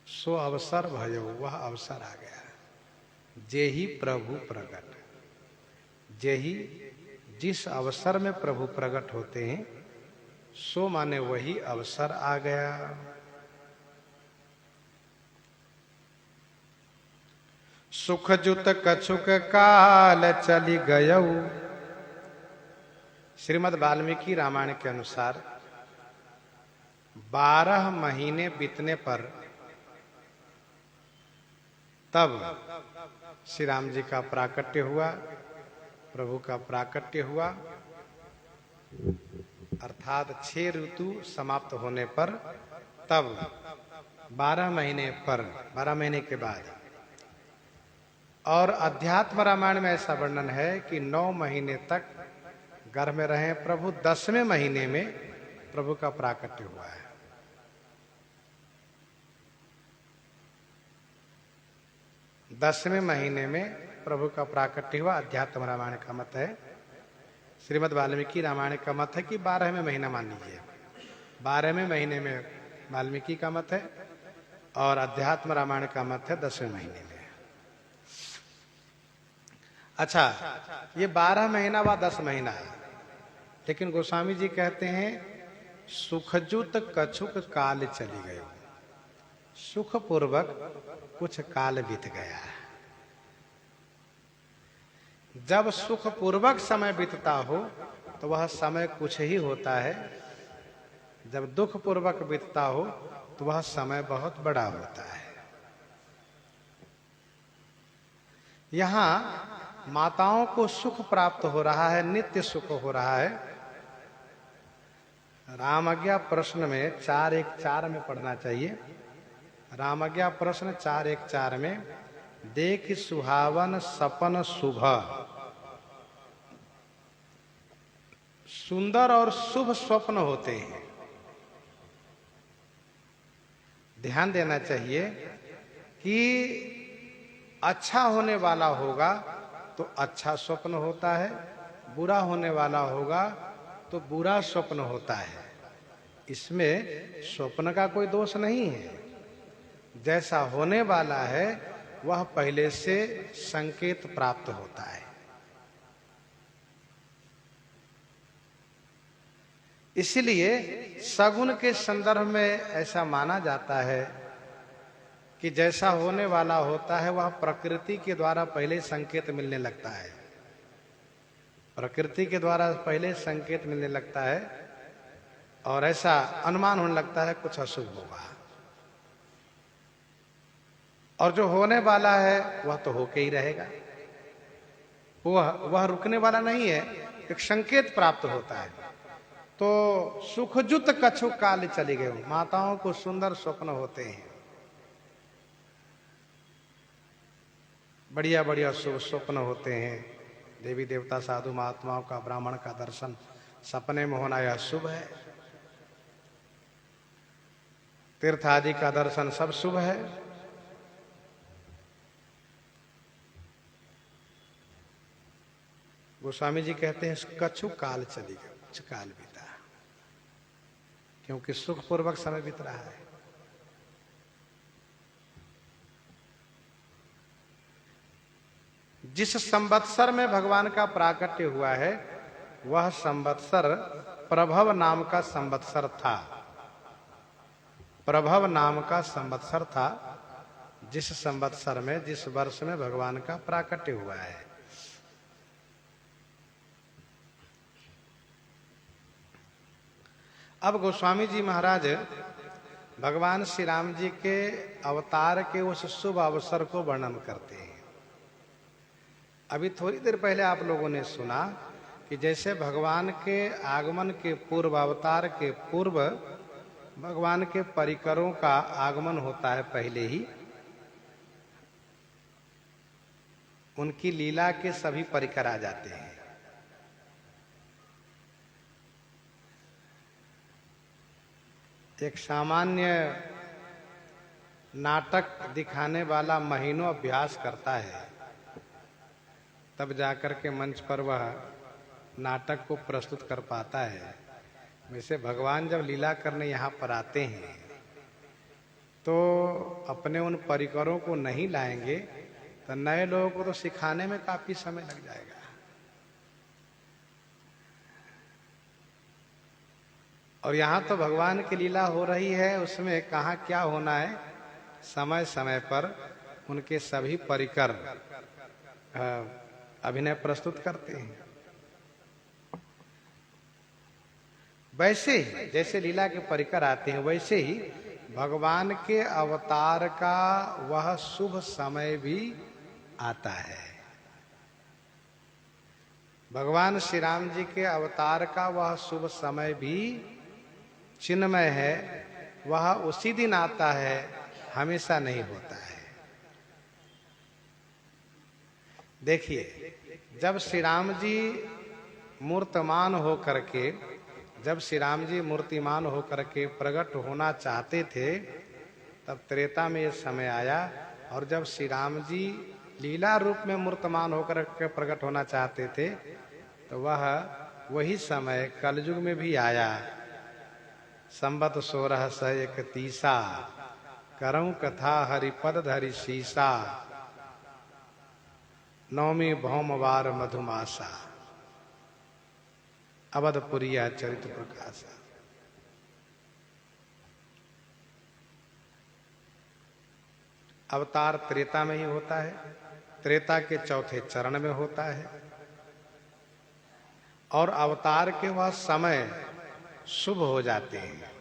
सो अवसर भयऊ, वह अवसर आ गया। जेहि प्रभु प्रगट, जेहि जिस अवसर में प्रभु प्रकट होते हैं, सो माने वही अवसर आ गया। सुख जुत कछुक काल चली गयऊ। श्रीमद् वाल्मीकि रामायण के अनुसार 12 महीने बीतने पर तब श्री राम जी का प्राकट्य हुआ, प्रभु का प्राकट्य हुआ। अर्थात 6 ऋतु समाप्त होने पर तब 12 महीने पर, 12 महीने के बाद। और अध्यात्म रामायण में ऐसा वर्णन है कि 9 महीने तक गर्भ में रहे प्रभु, 10वें महीने में प्रभु का प्राकट्य हुआ है। 10वें महीने में प्रभु का प्राकट्य हुआ, अध्यात्म रामायण का मत है। श्रीमद् वाल्मीकि रामायण का मत है कि 12वें महीना मान लीजिए, 12वें महीने में वाल्मीकि का मत है, और अध्यात्म रामायण का मत है 10वें महीने में। अच्छा, ये 12 महीना व 10 महीना है, लेकिन गोस्वामी जी कहते हैं सुखजुत कछुक काल चली गई, सुख पूर्वक कुछ काल बीत गया। जब सुख पूर्वक समय बीतता हो तो वह समय कुछ ही होता है, जब दुख पूर्वक बीतता हो तो वह समय बहुत बड़ा होता है। यहाँ माताओं को सुख प्राप्त हो रहा है, नित्य सुख हो रहा है। रामज्ञा प्रश्न में 4:1-4 में पढ़ना चाहिए। रामज्ञा प्रश्न 4:1-4 में, देख सुहावन सपन शुभ, सुंदर और शुभ स्वप्न होते हैं। ध्यान देना चाहिए कि अच्छा होने वाला होगा तो अच्छा स्वप्न होता है, बुरा होने वाला होगा तो बुरा स्वप्न होता है। इसमें स्वप्न का कोई दोष नहीं है। जैसा होने वाला है वह पहले से संकेत प्राप्त होता है। इसलिए सगुन के संदर्भ में ऐसा माना जाता है कि जैसा होने वाला होता है वह प्रकृति के द्वारा पहले संकेत मिलने लगता है, प्रकृति के द्वारा पहले संकेत मिलने लगता है, और ऐसा अनुमान होने लगता है कुछ अशुभ होगा। और जो होने वाला है वह तो होके ही रहेगा। वह रुकने वाला नहीं है, एक संकेत प्राप्त होता है। तो सुखजुत कछु काल चली गए, माताओं को सुंदर स्वप्न होते हैं, बढ़िया बढ़िया शुभ स्वप्न होते हैं। देवी देवता साधु महात्माओं का ब्राह्मण का दर्शन सपने में होना यह शुभ है। तीर्थ आदि का दर्शन सब शुभ है। गोस्वामी जी कहते हैं कछु काल चली गई, कुछ काल बीता, क्योंकि सुखपूर्वक समय बीत रहा है। जिस संवत्सर में भगवान का प्राकट्य हुआ है वह संवत्सर प्रभव नाम का संवत्सर था। प्रभव नाम का संवत्सर था, जिस संवत्सर में, जिस वर्ष में भगवान का प्राकट्य हुआ है। अब गोस्वामी जी महाराज भगवान श्री राम जी के अवतार के उस शुभ अवसर को वर्णन करते हैं। अभी थोड़ी देर पहले आप लोगों ने सुना कि जैसे भगवान के आगमन के पूर्व, अवतार के पूर्व भगवान के परिकरों का आगमन होता है, पहले ही उनकी लीला के सभी परिकर आ जाते हैं। एक सामान्य नाटक दिखाने वाला महीनों अभ्यास करता है, तब जाकर के मंच पर वह नाटक को प्रस्तुत कर पाता है। वैसे भगवान जब लीला करने यहाँ पर आते हैं तो अपने उन परिकरों को नहीं लाएंगे तो नए लोगों को तो सिखाने में काफी समय लग जाएगा। और यहाँ तो भगवान की लीला हो रही है, उसमें कहाँ क्या होना है, समय समय पर उनके सभी परिकर अभिनय प्रस्तुत करते हैं। वैसे ही जैसे लीला के परिकर आते हैं, वैसे ही भगवान के अवतार का वह शुभ समय भी आता है। भगवान श्री राम जी के अवतार का वह शुभ समय भी चिन्मय है, वह उसी दिन आता है, हमेशा नहीं होता है। देखिए, जब श्री राम जी मूर्तमान होकर के, जब श्री राम जी मूर्तिमान होकर के प्रकट होना चाहते थे, तब त्रेता में यह समय आया। और जब श्री राम जी लीला रूप में मूर्तमान होकर के प्रकट होना चाहते थे, तो वह वही समय कलयुग में भी आया। संबत 1631 करऊं कथा हरिपद धरि शीसा, नवमी भौमवार मधुमासा, अवधपुरिया चरित प्रकाशा। अवतार त्रेता में ही होता है, त्रेता के चौथे चरण में होता है, और अवतार के वह समय शुभ हो जाते हैं।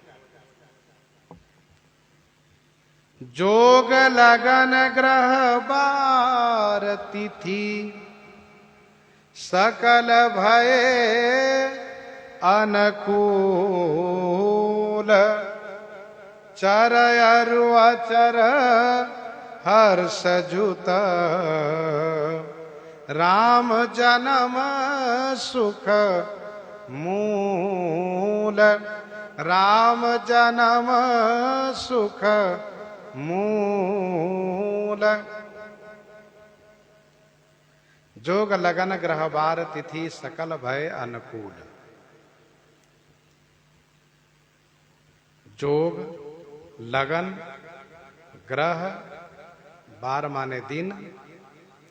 जोग लगन ग्रह बार तिथि, सकल भये अनुकूल, चर अरु अचर हर्ष जुत, राम जन्म सुख मूल, राम जन्म सुख मूल। जोग लगन ग्रह बार तिथि, सकल भय अनुकूल। जोग, लगन, ग्रह, बार माने दिन,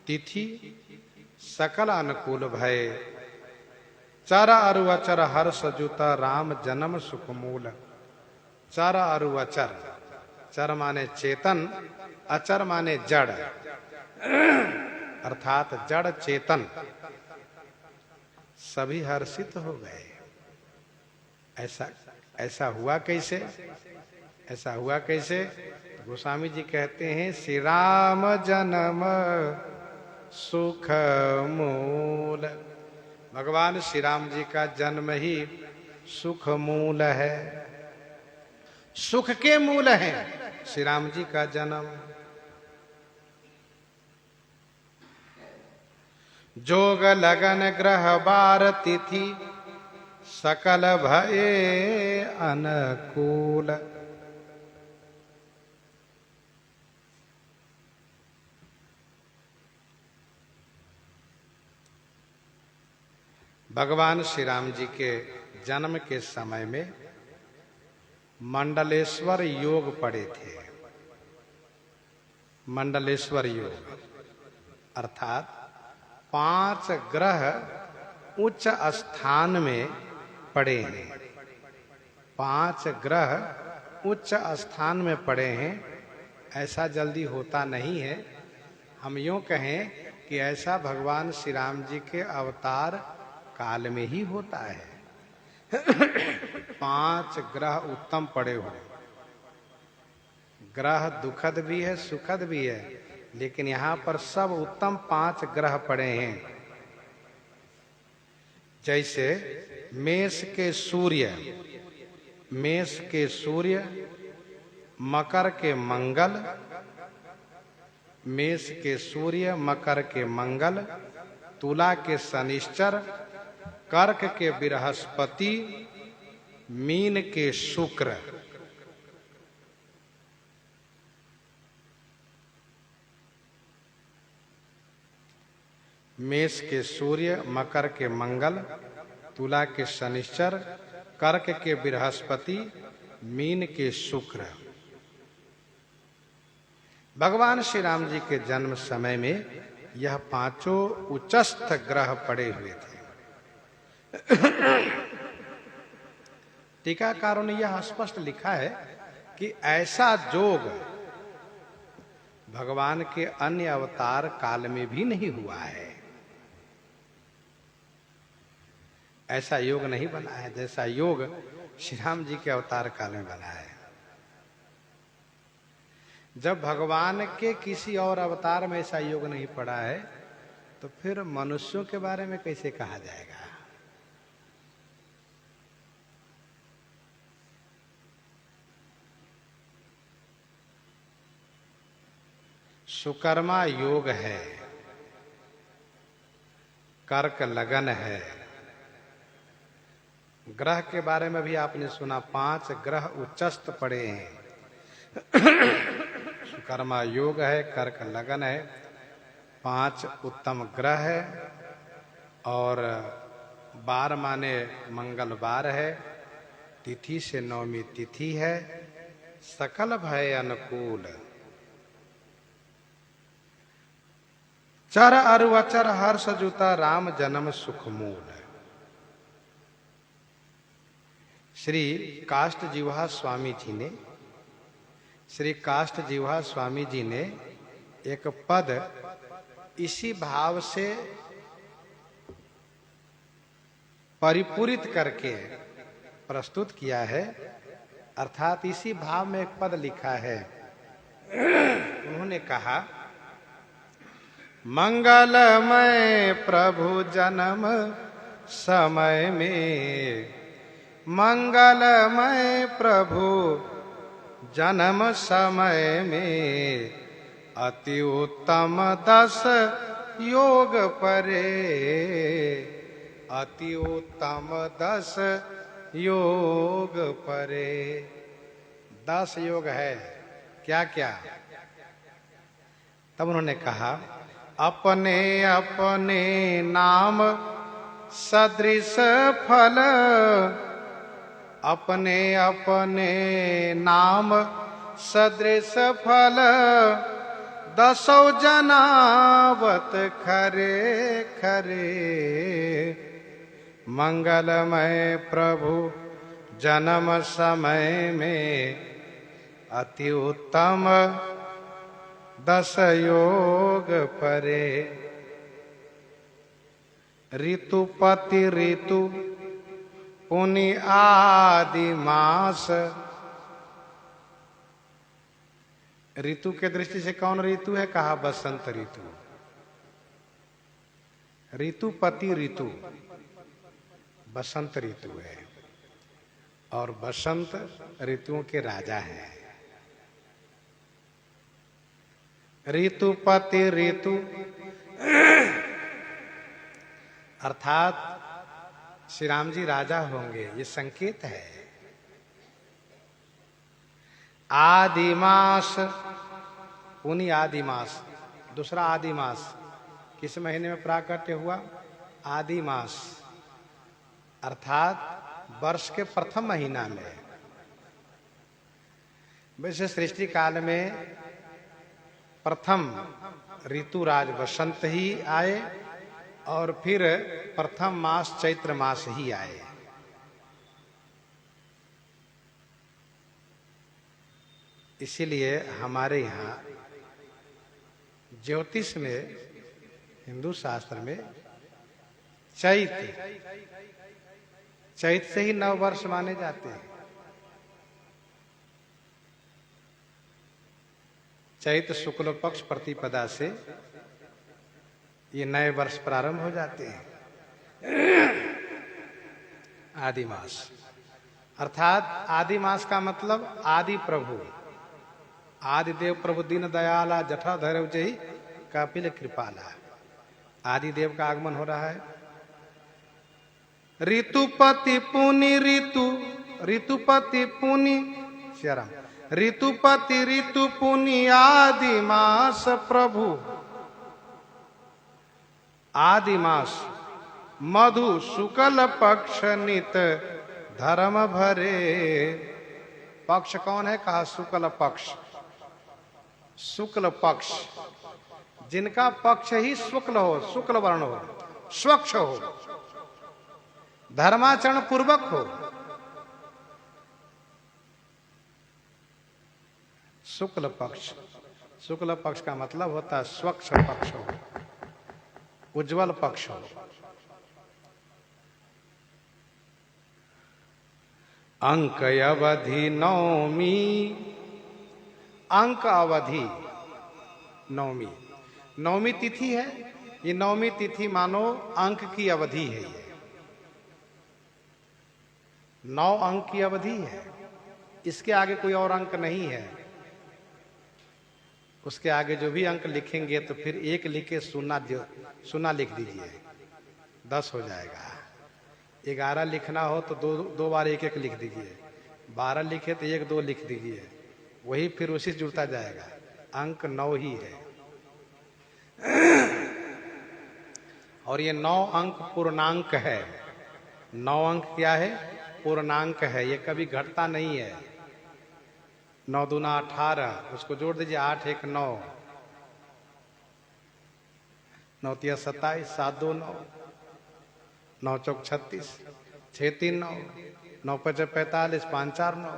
तिथि, सकल अनुकूल भय, चर अरु अचर हर्ष जुत, राम जन्म सुख मूल। चर अरु अचर, चर माने चेतन, अचर माने जड़, अर्थात जड़ चेतन सभी हर्षित हो गए। ऐसा हुआ कैसे? ऐसा हुआ कैसे? गोस्वामी जी कहते हैं, श्री राम जन्म सुख मूल। भगवान श्री राम जी का जन्म ही सुख मूल है, सुख के मूल है श्री राम जी का जन्म। जोग लगन ग्रह बार तिथि सकल भये अनुकूल। भगवान श्री राम जी के जन्म के समय में मंडलेश्वर योग पड़े थे। मंडलेश्वर योग अर्थात 5 ग्रह उच्च स्थान में पड़े हैं। 5 ग्रह उच्च स्थान में पड़े हैं। ऐसा जल्दी होता नहीं है। हम यूं कहें कि ऐसा भगवान श्री राम जी के अवतार काल में ही होता है। 5 ग्रह उत्तम पड़े हुए। ग्रह दुखद भी है, सुखद भी है, लेकिन यहां पर सब उत्तम 5 ग्रह पड़े हैं। जैसे मेष के सूर्य, मेष के सूर्य, मकर के मंगल, मेष के सूर्य, मकर के मंगल, तुला के शनिश्चर, कर्क के बृहस्पति, मीन के शुक्र। मेष के सूर्य, मकर के मंगल, तुला के शनिश्चर, कर्क के बृहस्पति, मीन के शुक्र। भगवान श्री राम जी के जन्म समय में यह 5 उच्चस्थ ग्रह पड़े हुए थे। टीकाकारों ने यह स्पष्ट लिखा है कि ऐसा जोग भगवान के अन्य अवतार काल में भी नहीं हुआ है। ऐसा योग नहीं बना है जैसा योग श्री राम जी के अवतार काल में बना है। जब भगवान के किसी और अवतार में ऐसा योग नहीं पड़ा है तो फिर मनुष्यों के बारे में कैसे कहा जाएगा। सुकर्मा योग है, कर्क लगन है। ग्रह के बारे में भी आपने सुना, 5 ग्रह उच्चस्थ पड़े हैं। सुकर्मा योग है, कर्क लगन है, 5 उत्तम ग्रह है और बार माने मंगलवार है, तिथि से नवमी तिथि है, सकल भय अनुकूल। चर अरु अचर हर्ष जुता राम जन्म सुख मूल। श्री काष्ट जिह्वा स्वामी जी ने, श्री काष्ट जिह्वा स्वामी जी ने एक पद इसी भाव से परिपूरित करके प्रस्तुत किया है। अर्थात इसी भाव में एक पद लिखा है। उन्होंने कहा, मंगलमय प्रभु जन्म समय में, मंगलमय प्रभु जन्म समय में, अति उत्तम 10 योग परे, अति उत्तम 10 योग परे। 10 योग है, क्या क्या? तब उन्होंने कहा, अपने अपने नाम सदृश फल, अपने अपने नाम सदृश फल, 10 जनावत खरे खरे। मंगलमय प्रभु जन्म समय में, अति उत्तम 10 योग परे। ऋतुपति ऋतु पुनि आदि मास। ऋतु के दृष्टि से कौन ऋतु है? कहा बसंत ऋतु। ऋतुपति ऋतु बसंत ऋतु है और बसंत ऋतुओं के राजा हैं। ऋतुपति ऋतु अर्थात श्री राम जी राजा होंगे, ये संकेत है। आदिमास, पुनि आदिमास, दूसरा आदिमास किस महीने में प्राकट्य हुआ? आदि मास, अर्थात वर्ष के प्रथम महीना में। वैसे सृष्टि काल में प्रथम ऋतुराज वसंत ही आए और फिर प्रथम मास चैत्र मास ही आए। इसीलिए हमारे यहाँ ज्योतिष में, हिंदू शास्त्र में चैत से ही 9 वर्ष माने जाते हैं। चैत शुक्ल पक्ष प्रतिपदा से ये नए वर्ष प्रारंभ हो जाते हैं। आदि मास अर्थात आदि मास का मतलब आदि प्रभु, आदिदेव प्रभु दीन दयाला जठा धैर्य जय कपिल कृपाला, आदिदेव का आगमन हो रहा है। ऋतुपति पुनि ऋतु, ऋतुपति पुनि श्याम, ऋतुपति ऋतु पुनि आदि मास प्रभु, आदि मास मधु शुक्ल पक्ष नित धर्म भरे। पक्ष कौन है? कहा शुक्ल पक्ष। शुक्ल पक्ष जिनका पक्ष ही शुक्ल हो, शुक्ल वर्ण हो, स्वच्छ हो, धर्माचरण पूर्वक हो, शुक्ल पक्ष। शुक्ल पक्ष का मतलब होता है स्वच्छ पक्ष हो, उज्जवल पक्ष हो। अंक अवधि नवमी, अंक अवधि नवमी, नवमी तिथि है। ये नवमी तिथि मानो अंक की अवधि है। ये 9 अंक की अवधि है, इसके आगे कोई और अंक नहीं है। उसके आगे जो भी अंक लिखेंगे तो फिर 1 लिख के शून्य लिख दीजिए, 10 हो जाएगा। 11 लिखना हो तो 2 बार 1-1 लिख दीजिए, 12 लिखे तो 1-2 लिख दीजिए, वही फिर उसी से जुड़ता जाएगा। अंक 9 ही है और ये 9 अंक पूर्णांक है। 9 अंक क्या है? पूर्णांक है, ये कभी घटता नहीं है। 9 दूना 18, उसको जोड़ दीजिए, 8 1 9, 9 तिया 27, 7 2 9, 9 चौक 36, 6 3 9, 9 5 45, 5 4 9।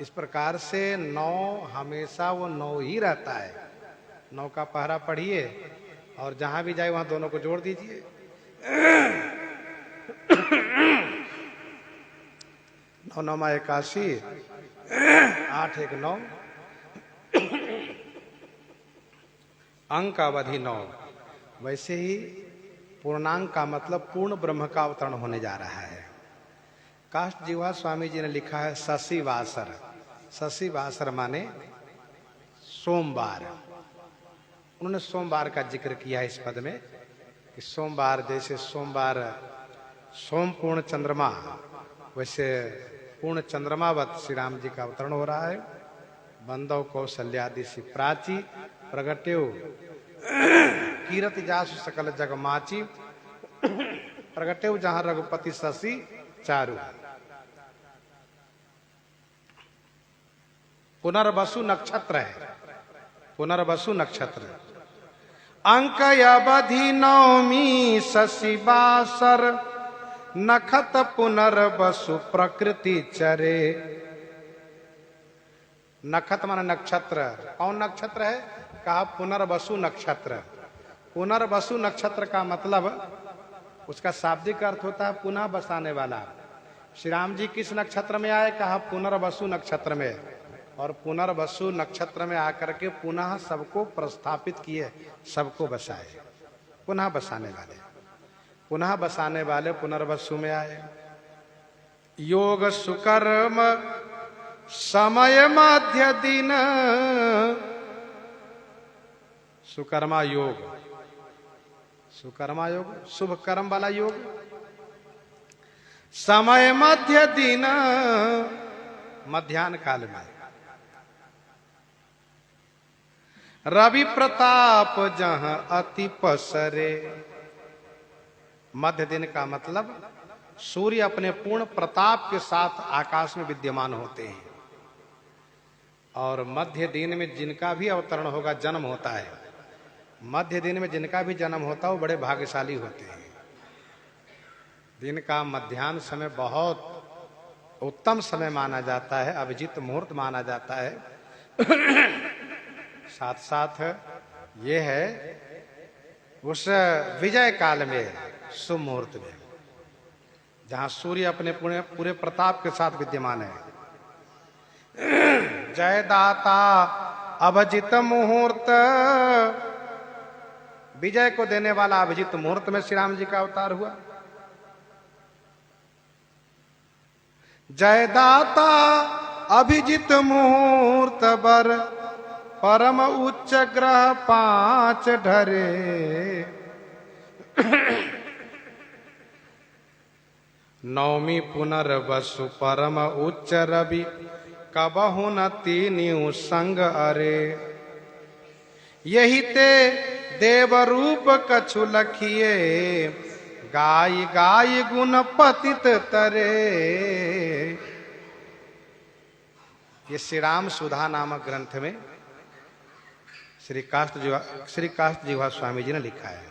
इस प्रकार से 9 हमेशा वो 9 ही रहता है। 9 का पहरा पढ़िए और जहां भी जाए वहां दोनों को जोड़ दीजिए। 9 9 81, 8 1 9, अंक अवधि 9। वैसे ही पूर्णांक का मतलब पूर्ण ब्रह्म का अवतरण होने जा रहा है। काष्ट जीवा स्वामी जी ने लिखा है शशि वासर। शशि वासर माने सोमवार। उन्होंने सोमवार का जिक्र किया है इस पद में कि सोमवार, जैसे सोमवार सोम पूर्ण चंद्रमा, वैसे पूर्ण चंद्रमावत श्री राम जी का अवतरण हो रहा है। बंदव कौशल्यादि सी प्राची प्रगट्यो कीरति जासु सकल जग माची, प्रगट्यो जहां रघुपति शशि चारु। पुनर्वसु नक्षत्र है, पुनर्वसु नक्षत्र। अंक अवधि नवमी शशि वासर, नखत पुनर्वसु प्रकृति चरे। नखत माने नक्षत्र। कौन नक्षत्र है? कहा पुनर्वसु नक्षत्र। पुनर्वसु नक्षत्र का मतलब उसका शाब्दिक अर्थ होता है पुनः बसाने वाला। श्री राम जी किस नक्षत्र में आए? कहा पुनर्वसु नक्षत्र में। और पुनर्वसु नक्षत्र में आकर के पुनः सबको प्रस्थापित किए, सबको बसाए, पुनः बसाने वाले। पुनः बसाने वाले पुनर्वसु में आए। योग सुकर्म समय मध्य दिन, सुकर्मा योग, सुकर्मा योग शुभ कर्म वाला योग, समय मध्य दिन मध्याह्न काल में, रवि प्रताप जहां अति पसरे। मध्य दिन का मतलब सूर्य अपने पूर्ण प्रताप के साथ आकाश में विद्यमान होते हैं, और मध्य दिन में जिनका भी अवतरण होगा, जन्म होता है, मध्य दिन में जिनका भी जन्म होता है वो बड़े भाग्यशाली होते हैं। दिन का मध्याह्न समय बहुत उत्तम समय माना जाता है, अभिजीत मुहूर्त माना जाता है। साथ साथ ये है उस विजय काल में, शुभ मुहूर्त में, जहां सूर्य अपने पूरे प्रताप के साथ विद्यमान है। जय दाता अभिजीत मुहूर्त, विजय को देने वाला अभिजीत मुहूर्त में श्री राम जी का अवतार हुआ। जय दाता अभिजीत मुहूर्त बर, परम उच्च ग्रह 5 ढरे। नवमी पुनर्वसु परम उच्च रवि, कबहु न तीन्यु संग अरे। यही ते देव रूप कछु लखिए, गाय गाय गुण पतित तरे। ये श्री राम सुधा नामक ग्रंथ में श्री काष्ठ जीवा स्वामी जी ने लिखा है।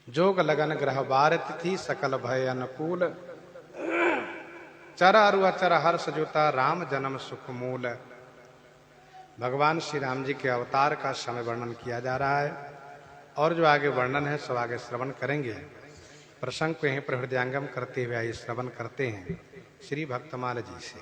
जोग लगन ग्रह बार तिथि, सकल भय अनुकूल। चर अरु अचर हर्ष जुता, राम जन्म सुख मूल। भगवान श्री राम जी के अवतार का समय वर्णन किया जा रहा है, और जो आगे वर्णन है सब आगे श्रवण करेंगे। प्रसंग को यहीं पर हृदयांगम करते हुए आइए श्रवण करते हैं श्री भक्तमाल जी से।